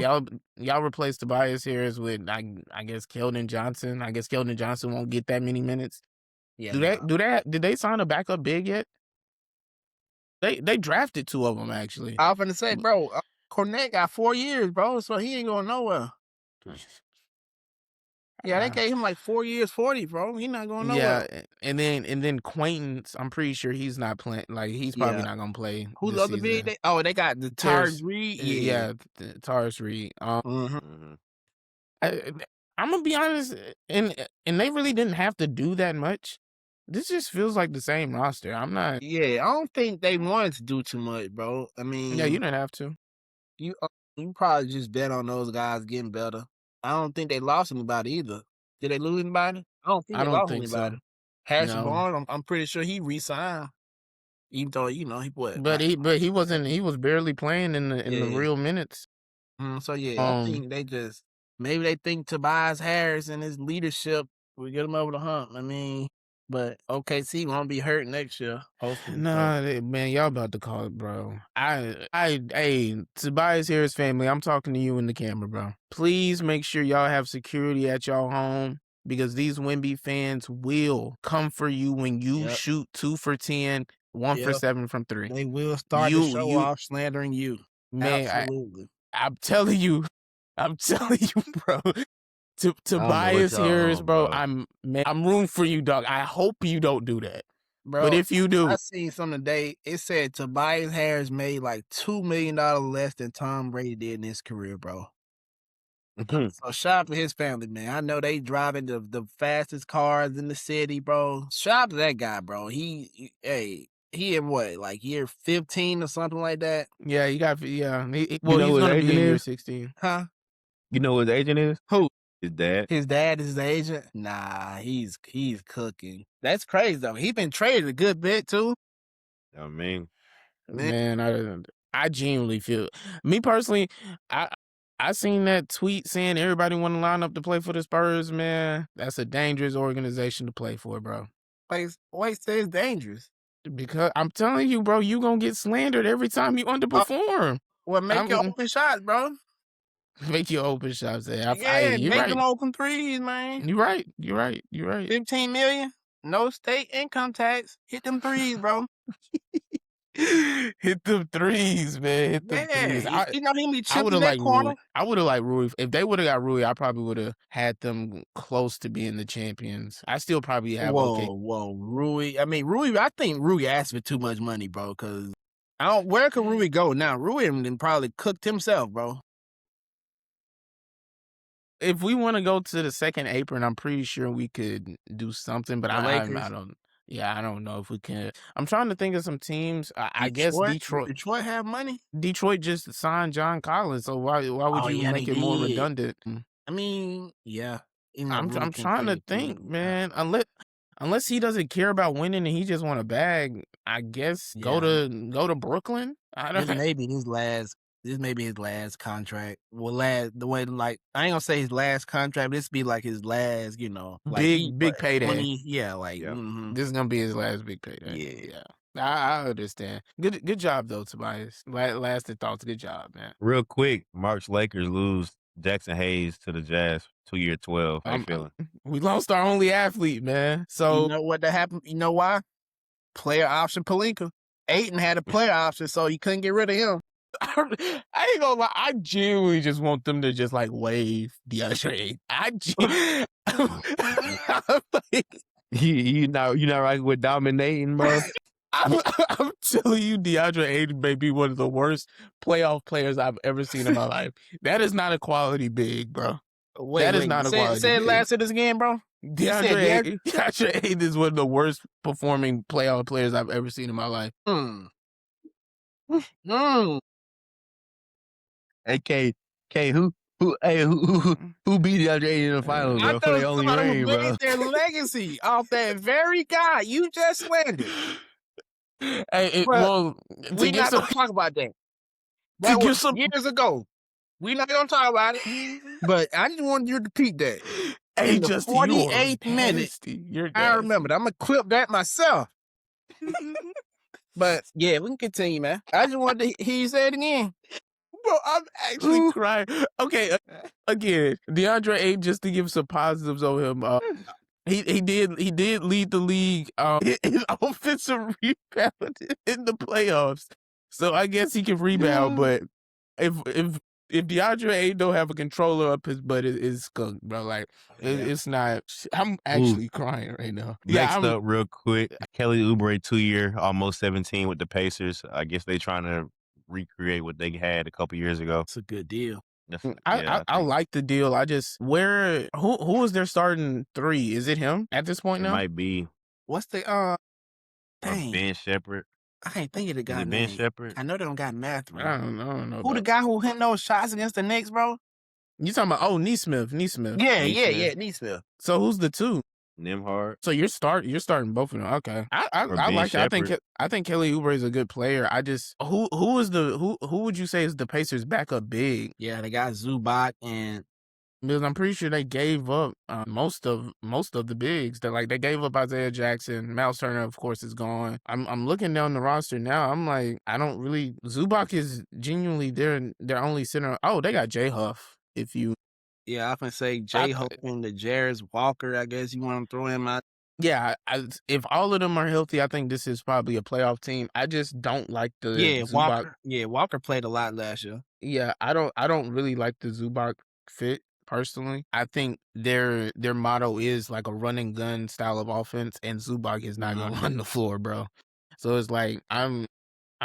Speaker 3: Y'all replaced Tobias Harris with I guess Keldon Johnson. I guess Keldon Johnson won't get that many minutes. Yeah. Did they sign a backup big yet? They drafted 2 of them actually.
Speaker 2: I was gonna say, bro, Cornette got 4 years, bro, so he ain't going nowhere. Yeah, they gave him like 4 years, 40, bro. He not going nowhere.
Speaker 3: Yeah, and then Quaintance, I'm pretty sure he's not playing. Like he's probably not gonna play.
Speaker 2: Who's the other big? They got the Tyrese Reed.
Speaker 3: Yeah, Tyrese Reed. I'm gonna be honest, and they really didn't have to do that much. This just feels like the same roster. I'm not.
Speaker 2: Yeah, I don't think they wanted to do too much, bro. I mean,
Speaker 3: yeah, you didn't have to.
Speaker 2: You probably just bet on those guys getting better. I don't think they lost anybody either. Did they lose anybody? I don't think they lost anybody.
Speaker 3: So.
Speaker 2: Harrison Barnes, I'm pretty sure he re-signed. Even though he what?
Speaker 3: But he wasn't. He was barely playing in the real minutes.
Speaker 2: So yeah, I think maybe they think Tobias Harris and his leadership will get him over the hump. I mean, but OKC won't be hurt next year. Hopefully.
Speaker 3: Nah, man, y'all about to call it, bro. Hey, Tobias Harris family, I'm talking to you in the camera, bro. Please make sure y'all have security at y'all home because these Wemby fans will come for you when you shoot 2 for 10, 1 for 7 from 3.
Speaker 2: They will start the show off slandering you. Man, absolutely.
Speaker 3: I'm telling you, bro. Tobias Harris, bro. I'm rooting for you, dog. I hope you don't do that, bro. But if you do,
Speaker 2: I seen something today. It said Tobias Harris made like $2 million less than Tom Brady did in his career, bro. So shout out to his family, man. I know they driving the fastest cars in the city, bro. Shout out to that guy, bro. He in what, like year 15 or something like that?
Speaker 3: Yeah, he got
Speaker 1: You know
Speaker 3: he's
Speaker 1: what his
Speaker 3: gonna be in
Speaker 1: agent
Speaker 3: year
Speaker 1: is?
Speaker 3: 16.
Speaker 2: Huh?
Speaker 1: You know what his agent is?
Speaker 2: Who?
Speaker 1: His dad.
Speaker 2: His dad is his agent? Nah, he's cooking. That's crazy though. He been traded a good bit too.
Speaker 1: I mean,
Speaker 3: Man, I genuinely feel, me personally, I seen that tweet saying everybody want to line up to play for the Spurs. Man, that's a dangerous organization to play for, bro.
Speaker 2: Wait, say it's dangerous.
Speaker 3: Because I'm telling you, bro, you gonna get slandered every time you underperform.
Speaker 2: Well, make your open shots, bro.
Speaker 3: Make your open shots.
Speaker 2: Yeah,
Speaker 3: you're
Speaker 2: make
Speaker 3: right.
Speaker 2: them open threes, man.
Speaker 3: You're right. You're right. You're right.
Speaker 2: 15 million, no state income tax. Hit them threes, bro.
Speaker 3: Hit them threes, man. Hit them threes.
Speaker 2: You know he be
Speaker 3: I
Speaker 2: chipping
Speaker 3: would
Speaker 2: in
Speaker 3: have
Speaker 2: that
Speaker 3: liked
Speaker 2: corner.
Speaker 3: Rui. I would have liked Rui. If they would have got Rui, I probably would have had them close to being the champions. I still probably have
Speaker 2: Whoa, Rui. I mean, Rui. I think Rui asked for too much money, bro. Because where can Rui go now? Rui then probably cooked himself, bro.
Speaker 3: If we want to go to the second apron, I'm pretty sure we could do something. But I don't. Yeah, I don't know if we can. I'm trying to think of some teams. I guess Detroit.
Speaker 2: Detroit have money.
Speaker 3: Detroit just signed John Collins, so why would you make it more redundant?
Speaker 2: I mean, yeah.
Speaker 3: I'm trying to think, man. Unless he doesn't care about winning and he just want a bag, I guess go to Brooklyn. I don't.
Speaker 2: This may be his last contract. Well, I ain't gonna say his last contract, but this be like his last,
Speaker 3: big payday.
Speaker 2: This
Speaker 3: is gonna be his last big payday. Yeah. I understand. Good job though, Tobias. Lasted thoughts. Good job, man.
Speaker 1: Real quick, March Lakers lose Jackson Hayes to the Jazz, 2-year 12. How you feeling?
Speaker 3: We lost our only athlete, man. So
Speaker 2: you know what that happened? You know why? Player option Pelinka. Ayton had a player option, so you couldn't get rid of him.
Speaker 3: I ain't gonna lie. I genuinely just want them to just wave DeAndre Ayton.
Speaker 1: You not right with dominating, bro.
Speaker 3: I'm telling you, DeAndre Ayton may be one of the worst playoff players I've ever seen in my life. That is not a quality big, bro. That is not a quality big.
Speaker 2: Say it last of this again, bro.
Speaker 3: DeAndre Ayton is one of the worst performing playoff players I've ever seen in my life.
Speaker 1: Hey, K, who beat DeAndre Ayton in the finals, bro? For their only reign, bro.
Speaker 2: Their legacy off that very guy you just slandered.
Speaker 3: Hey,
Speaker 2: we not gonna talk about that. That was years ago. We not gonna talk about it. But I just wanted you to repeat that.
Speaker 3: Hey,
Speaker 2: in the 48th minute, I remember. I'm gonna clip that myself. But yeah, we can continue, man. I just wanted to hear you say it again.
Speaker 3: Bro, I'm actually crying. Okay, again, DeAndre Ayton, just to give some positives on him. He did lead the league in offensive rebound in the playoffs. So I guess he can rebound, but if DeAndre Ayton don't have a controller up his butt, it's skunked, bro. Like it's not. I'm actually crying right now.
Speaker 1: Next up, real quick, Kelly Oubre, 2-year, almost 17 with the Pacers. I guess they trying to recreate what they had a couple years ago.
Speaker 2: It's a good deal.
Speaker 3: I like the deal. I just who is their starting three? Is it him at this point now?
Speaker 1: It might be.
Speaker 2: What's the
Speaker 1: Ben Shepherd.
Speaker 2: I can't think of the guy.
Speaker 1: Ben Shepherd.
Speaker 2: I know they don't got Matthew.
Speaker 3: I don't know.
Speaker 2: Who the guy who hit those shots against the Knicks, bro?
Speaker 3: You talking about Nesmith?
Speaker 2: Yeah, Nesmith.
Speaker 3: So who's the two?
Speaker 1: Nembhard.
Speaker 3: So you're starting both of them. Okay, I like it. I think Kelly Oubre is a good player. I just who would you say is the Pacers' backup big?
Speaker 2: Yeah, they got Zubac and.
Speaker 3: Because I'm pretty sure they gave up most of the bigs. They gave up Isaiah Jackson. Miles Turner, of course, is gone. I'm looking down the roster now. I'm like, I don't really. Zubac is genuinely their only center. Oh, they got J Huff.
Speaker 2: Yeah, I can say J Huff and the Jarris Walker. I guess you want to throw him out.
Speaker 3: Yeah, if all of them are healthy, I think this is probably a playoff team. I just don't like the Zubac.
Speaker 2: Walker played a lot last year.
Speaker 3: Yeah, I don't really like the Zubac fit. Personally, I think their motto is like a run and gun style of offense, and Zubac is not gonna run the floor, bro. So it's like I'm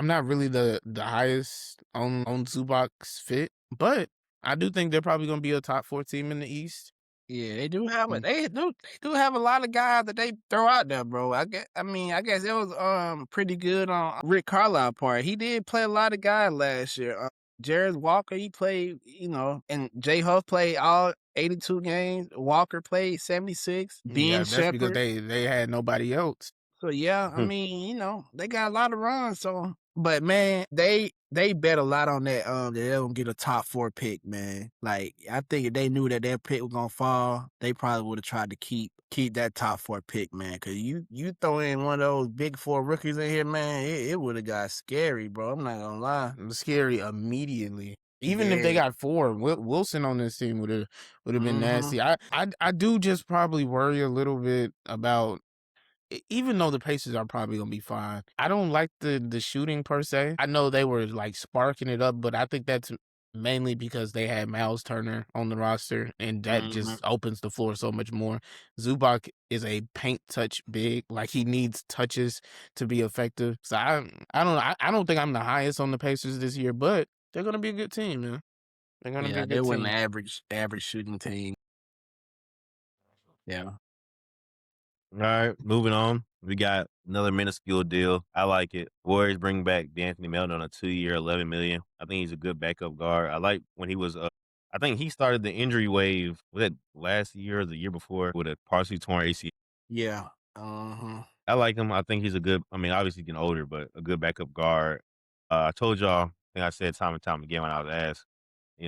Speaker 3: not really the highest on Zubac's fit, but I do think they're probably going to be a top 4 team in the East.
Speaker 2: Yeah, they do have it. They do have a lot of guys that they throw out there, bro. I guess it was pretty good on Rick Carlisle part. He did play a lot of guys last year. Jarris Walker, he played, and Jay Huff played all 82 games. Walker played 76.
Speaker 3: Yeah,
Speaker 2: Ben
Speaker 3: that's because
Speaker 2: Shepherd.
Speaker 3: they had nobody else.
Speaker 2: So yeah, I mean, they got a lot of runs. So, but man, they bet a lot on that. That they're gonna get a top 4 pick, man. Like I think if they knew that their pick was gonna fall, they probably would have tried to keep that top 4 pick, man. Cause you throw in one of those big 4 rookies in here, man, it would have got scary, bro. I'm not gonna lie.
Speaker 3: It was scary immediately. Even if they
Speaker 2: Yeah.
Speaker 3: got 4, Wilson on this team would have been
Speaker 2: Mhm.
Speaker 3: nasty. I do just probably worry a little bit about. Even though the Pacers are probably gonna be fine, I don't like the shooting per se. I know they were like sparking it up, but I think that's mainly because they had Miles Turner on the roster, and that just opens the floor so much more. Zubac is a paint touch big, like he needs touches to be effective. So I don't think I'm the highest on the Pacers this year, but they're gonna be a good team, man. They're gonna be a
Speaker 2: Yeah, they
Speaker 3: good
Speaker 2: were
Speaker 3: team.
Speaker 2: an average shooting team. Yeah.
Speaker 1: All right, moving on. We got another minuscule deal. I like it. Warriors bring back D'Anthony Melton on a 2-year, $11 million. I think he's a good backup guard. I like when he was. I think he started the injury wave. Was it last year or the year before with a partially torn ACL?
Speaker 2: Yeah.
Speaker 1: I like him. I think he's a good. I mean, obviously getting older, but a good backup guard. I told y'all. I think I said time and time again when I was asked.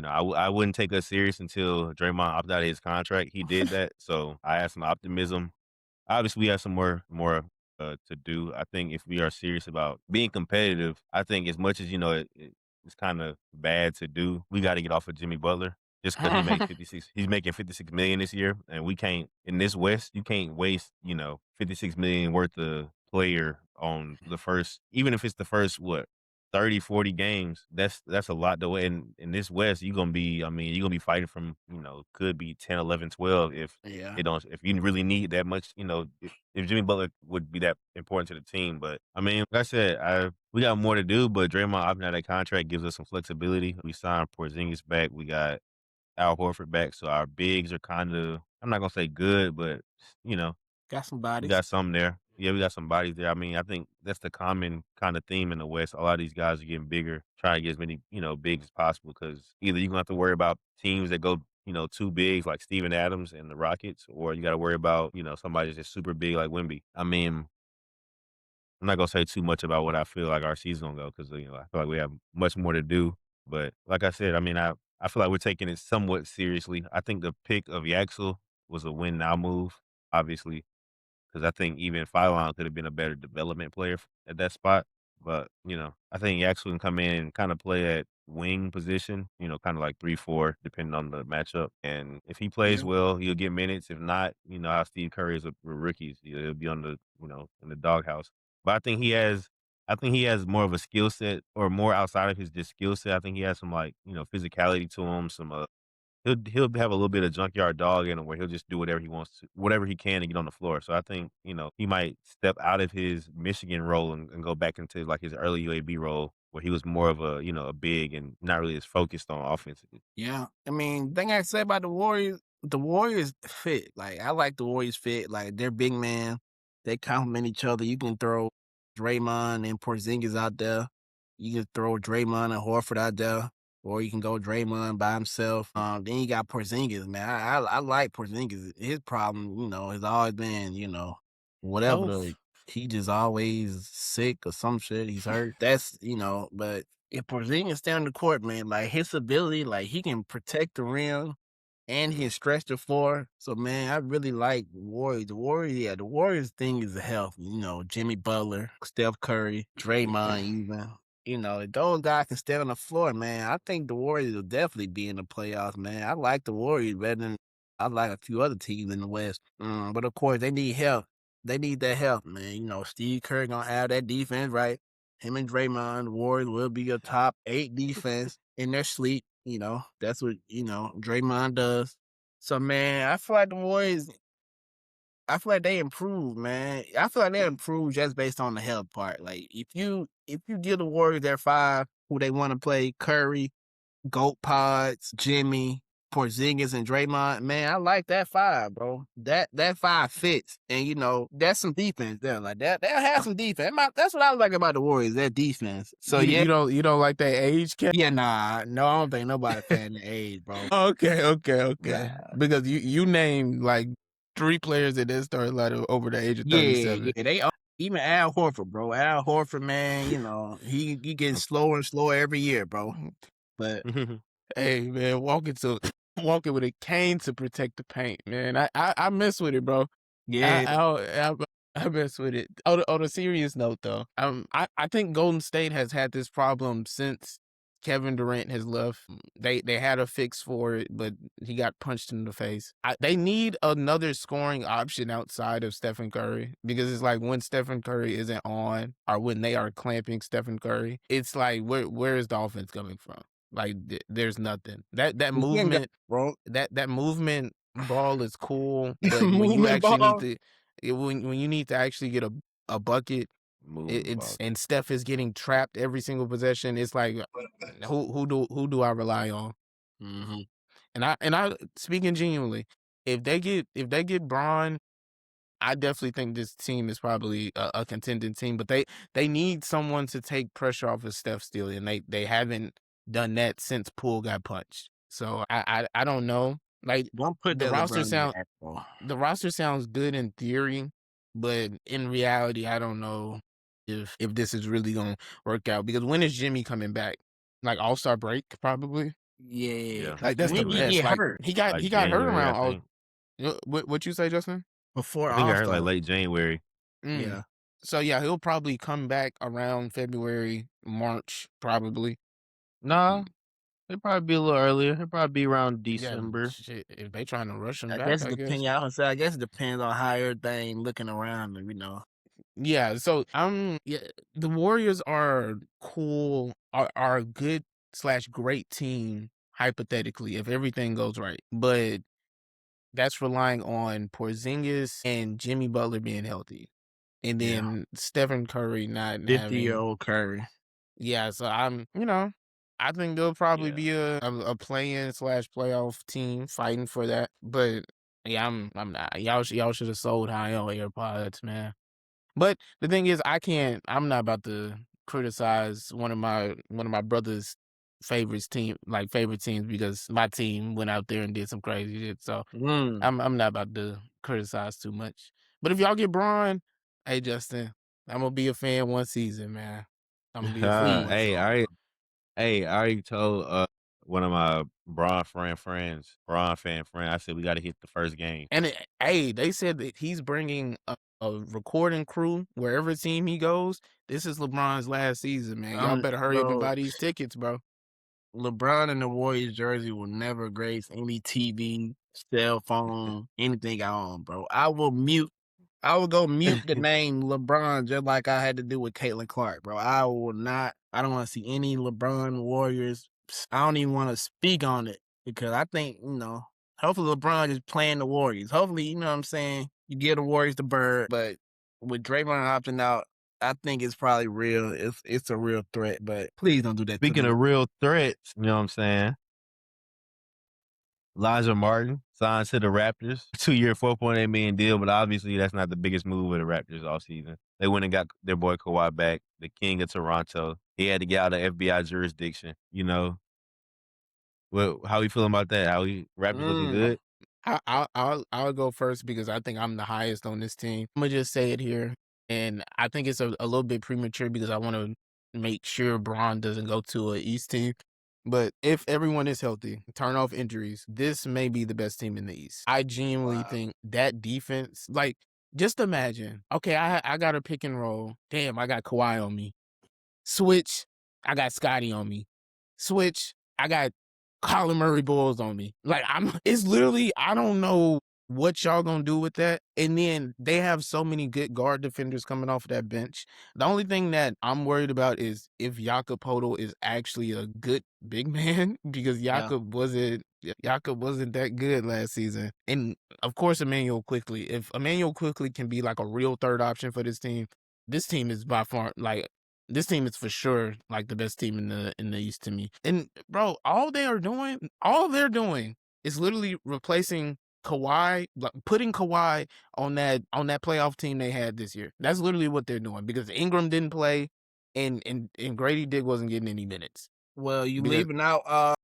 Speaker 1: I wouldn't take us serious until Draymond opted out of his contract. He did that, so I had some optimism. Obviously, we have some more to do. I think if we are serious about being competitive, I think as much as it's kind of bad to do, we got to get off of Jimmy Butler just because he made 56. He's making 56 million this year, and we can't in this West. You can't waste 56 million worth of player on the first, even if it's the first 30, 40 games. That's a lot to win. In this West, you're gonna be fighting from, could be 10, 11, 12 if
Speaker 2: Yeah.
Speaker 1: if you really need that much, if Jimmy Butler would be that important to the team. But I mean, like I said, we got more to do, but Draymond opting out that contract gives us some flexibility. We signed Porzingis back. We got Al Horford back. So our bigs are kind of, I'm not gonna say good, but
Speaker 2: Got some
Speaker 1: we
Speaker 2: bodies.
Speaker 1: got some there. Yeah, we got some bodies there. I mean, I think that's the common kind of theme in the West. A lot of these guys are getting bigger, trying to get as many, bigs as possible because either you're going to have to worry about teams that go, too big like Steven Adams and the Rockets, or you got to worry about, somebody that's just super big like Wemby. I mean, I'm not going to say too much about what I feel like our season's going to go because, I feel like we have much more to do. But like I said, I mean, I feel like we're taking it somewhat seriously. I think the pick of Yaxel was a win now move, obviously. Because I think even Phylon could have been a better development player at that spot. But, I think Yaxel can come in and kind of play at wing position, kind of like 3-4, depending on the matchup. And if he plays well, he'll get minutes. If not, how Steve Curry is with rookies. He'll be on the, in the doghouse. But I think he has more of a skill set or more outside of his just skill set. I think he has some like, physicality to him, some he'll have a little bit of junkyard dog in him where he'll just do whatever he wants to, whatever he can to get on the floor. So I think, he might step out of his Michigan role and go back into like his early UAB role where he was more of a big and not really as focused on offensively.
Speaker 2: Yeah. I mean, thing I say about the Warriors fit. Like I like the Warriors fit. Like they're big man. They complement each other. You can throw Draymond and Porzingis out there. You can throw Draymond and Horford out there. Or you can go Draymond by himself. Then you got Porzingis, man. I like Porzingis. His problem, has always been, whatever.
Speaker 3: Health.
Speaker 2: He just always sick or some shit. He's hurt. That's, but if Porzingis stay on the court, man, like his ability, like he can protect the rim and he can stretch the floor. So man, I really like the Warriors. The Warriors thing is the health. Jimmy Butler, Steph Curry, Draymond even. If those guys can stay on the floor, man, I think the Warriors will definitely be in the playoffs, man. I like the Warriors better than I like a few other teams in the West. But of course, they need help. They need that help, man. Steve Kerr gonna have that defense right. Him and Draymond, the Warriors will be a top 8 defense in their sleep. That's what, Draymond does. So, man, I feel like the Warriors, I feel like they improved, man. I feel like they improved just based on the health part. Like, if you give the Warriors their 5, who they want to play, Curry, Goat Pods, Jimmy, Porzingis, and Draymond. Man, I like that five, bro. That five fits, and that's some defense there. Like that, they'll have some defense. That's what I like about the Warriors. That defense. So
Speaker 3: you don't like that age cap?
Speaker 2: yeah, no, I don't think nobody fan the age, bro.
Speaker 3: Okay.
Speaker 2: Nah.
Speaker 3: Because you named like 3 players that started like over the age of 37.
Speaker 2: Yeah, they even Al Horford, bro. Al Horford, man, he getting slower and slower every year, bro. But
Speaker 3: hey, man, walking with a cane to protect the paint, man. I mess with it, bro.
Speaker 2: yeah,
Speaker 3: I mess with it. On a serious note, though, I think Golden State has had this problem since Kevin Durant has left. They had a fix for it, but he got punched in the face. They need another scoring option outside of Stephen Curry, because it's like when Stephen Curry isn't on, or when they are clamping Stephen Curry, it's like where is the offense coming from? Like there's nothing. That movement,
Speaker 2: bro.
Speaker 3: That movement ball is cool, but when you
Speaker 2: Movement
Speaker 3: actually
Speaker 2: ball.
Speaker 3: need to, when you need to actually get a bucket, and Steph is getting trapped every single possession. It's like who do I rely on?
Speaker 2: Mm-hmm.
Speaker 3: And I speaking genuinely, if they get Braun, I definitely think this team is probably a contending team. But they need someone to take pressure off of Steph still, and they haven't done that since Poole got punched. So I don't know. Like
Speaker 2: Don't put
Speaker 3: the roster
Speaker 2: bro.
Speaker 3: the roster sounds good in theory, but in reality, I don't know if this is really gonna work out. Because when is Jimmy coming back? Like All-Star break, probably.
Speaker 2: Yeah.
Speaker 3: Like that's the
Speaker 2: When he
Speaker 3: best.
Speaker 2: get
Speaker 3: Like
Speaker 2: hurt?
Speaker 3: he got hurt
Speaker 1: January,
Speaker 3: around
Speaker 1: I
Speaker 3: all.
Speaker 1: think.
Speaker 3: What you say, Justin?
Speaker 2: Before
Speaker 1: I think I heard
Speaker 2: All-Star.
Speaker 1: like late January.
Speaker 2: Yeah.
Speaker 3: So yeah, he'll probably come back around February, March, probably.
Speaker 1: Nah, it'd probably be a little earlier. It'd probably be around December.
Speaker 3: Yeah, shit, if they trying to rush him
Speaker 2: I
Speaker 3: back,
Speaker 2: guess
Speaker 3: I
Speaker 2: it
Speaker 3: guess.
Speaker 2: depends. I would say, I guess it depends on how everything looking around them.
Speaker 3: Yeah, so the Warriors are cool, are a good / great team hypothetically if everything goes right, but that's relying on Porzingis and Jimmy Butler being healthy, and
Speaker 2: Yeah.
Speaker 3: then Stephen Curry not
Speaker 2: 50-year-old Curry.
Speaker 3: Yeah, so I think they'll probably be a play-in / playoff team fighting for that. But yeah, I'm not. Y'all should have sold high on AirPods, man. But the thing is, I'm not about to criticize one of my brother's favorite teams because my team went out there and did some crazy shit. So I'm not about to criticize too much. But if y'all get Braun, hey Justin, I'm gonna be a fan one season, man. I'm gonna be a fan one season.
Speaker 1: I already told one of my Braun fan friends, I said we got to hit the first game.
Speaker 3: And they said that he's bringing a recording crew wherever team he goes. This is LeBron's last season, man. Y'all better hurry up and buy these tickets, bro.
Speaker 2: LeBron in the Warriors jersey will never grace any TV, cell phone, anything I own, bro. I will go mute the name LeBron just like I had to do with Caitlin Clark, bro. I don't want to see any LeBron Warriors. I don't even want to speak on it because I think, hopefully LeBron is playing the Warriors. Hopefully, you know what I'm saying, you give the Warriors the bird. But with Draymond opting out, I think it's probably real. It's a real threat, but please don't do that.
Speaker 1: Speaking of real threats, you know what I'm saying? Elijah Martin signed to the Raptors, 2-year, $4.8 million deal, but obviously that's not the biggest move of the Raptors all season. They went and got their boy Kawhi back, the king of Toronto. He had to get out of FBI jurisdiction, Well, how you feeling about that? Raptors looking good?
Speaker 3: I'll go first because I think I'm the highest on this team. I'm gonna just say it here, and I think it's a little bit premature because I want to make sure Braun doesn't go to an East team. But if everyone is healthy, turn off injuries, this may be the best team in the East. I genuinely think that defense, like, just imagine, okay, I got a pick and roll. Damn, I got Kawhi on me. Switch, I got Scotty on me. Switch, I got Colin Murray balls on me. Like, it's literally, I don't know what y'all gonna do with that. And then they have so many good guard defenders coming off of that bench. The only thing that I'm worried about is if Jakob Poeltl is actually a good big man, because Jakob wasn't that good last season. And of course, Emmanuel Quickley. If Emmanuel Quickley can be like a real third option for this team is by far like This team is for sure like the best team in the East to me. And bro, all they're doing is literally replacing Kawhi, putting Kawhi on that playoff team they had this year. That's literally what they're doing because Ingram didn't play and Grady Dick wasn't getting any minutes.
Speaker 2: Well, you
Speaker 3: Because
Speaker 2: leaving out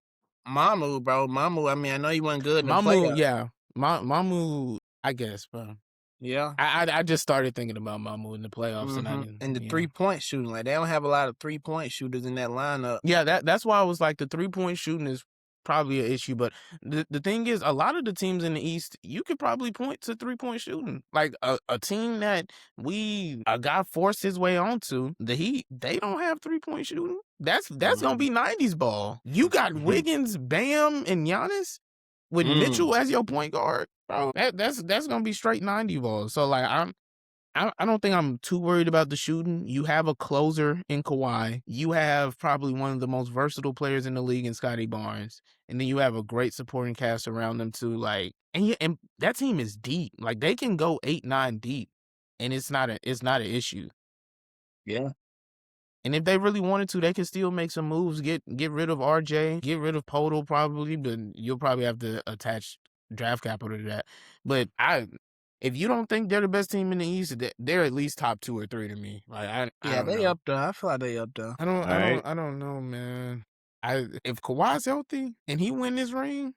Speaker 2: Mamu, bro. Mamu, I mean, I know you wasn't good in the
Speaker 3: Mamu,
Speaker 2: playoffs.
Speaker 3: yeah. Mamu, I guess, bro.
Speaker 2: Yeah.
Speaker 3: I just started thinking about Mamu in the playoffs and I
Speaker 2: Mm-hmm.
Speaker 3: didn't.
Speaker 2: And the
Speaker 3: Yeah.
Speaker 2: 3-point shooting, like they don't have a lot of 3-point shooters in that lineup.
Speaker 3: Yeah, that's why I was like the 3-point shooting is probably an issue. But the thing is, a lot of the teams in the East, you could probably point to 3-point shooting. Like a team that a guy forced his way onto, the Heat, they don't have 3-point shooting. That's gonna be 90s ball. You got Wiggins, Bam, and Giannis with Mitchell as your point guard, bro. That's gonna be straight 90 ball. So like I don't think I'm too worried about the shooting. You have a closer in Kawhi. You have probably one of the most versatile players in the league in Scotty Barnes. And then you have a great supporting cast around them too. Like, and that team is deep. Like they can go 8-9 deep. And it's not an issue.
Speaker 2: Yeah.
Speaker 3: And if they really wanted to, they could still make some moves, get rid of RJ, get rid of Podol probably, but you'll probably have to attach draft capital to that. But if you don't think they're the best team in the East, they're at least top 2 or 3 to me. Like I don't
Speaker 2: they
Speaker 3: know.
Speaker 2: up there. I feel like they up there.
Speaker 3: I don't know, man. If Kawhi's healthy and he win this ring,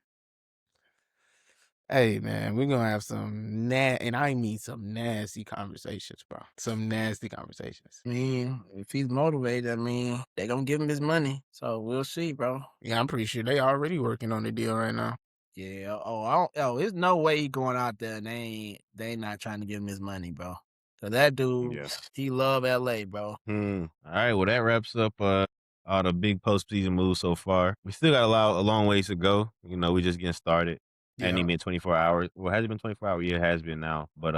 Speaker 3: hey man, we're gonna have some and I mean some nasty conversations, bro. Some nasty conversations.
Speaker 2: I mean, if he's motivated, I mean, they gonna give him his money. So we'll see, bro.
Speaker 3: Yeah, I'm pretty sure they already working on the deal right now.
Speaker 2: Yeah. There's no way he going out there and they ain't not trying to give him his money, bro. So that dude, he love LA, bro.
Speaker 1: All right, well that wraps up all the big postseason moves so far. We still got a long ways to go. You know, we just getting started. Hadn't even been 24 hours. Well, has it been 24 hours? Yeah, it has been now. But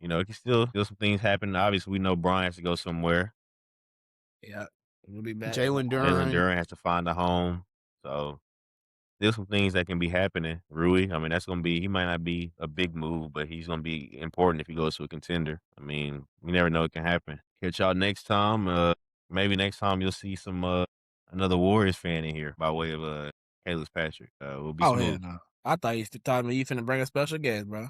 Speaker 1: you know, it can still some things happen. Obviously, we know Brian has to go somewhere.
Speaker 2: Yeah, we'll be back.
Speaker 3: Jaylen
Speaker 1: Duran has to find a home. So there's some things that can be happening. Rui, I mean, he might not be a big move, but he's gonna be important if he goes to a contender. I mean, you never know it can happen. Catch y'all next time. Maybe next time you'll see some another Warriors fan in here by way of Caleb Patrick. We'll be smooth.
Speaker 2: Yeah, no. I thought you talking about you finna bring a special guest, bro.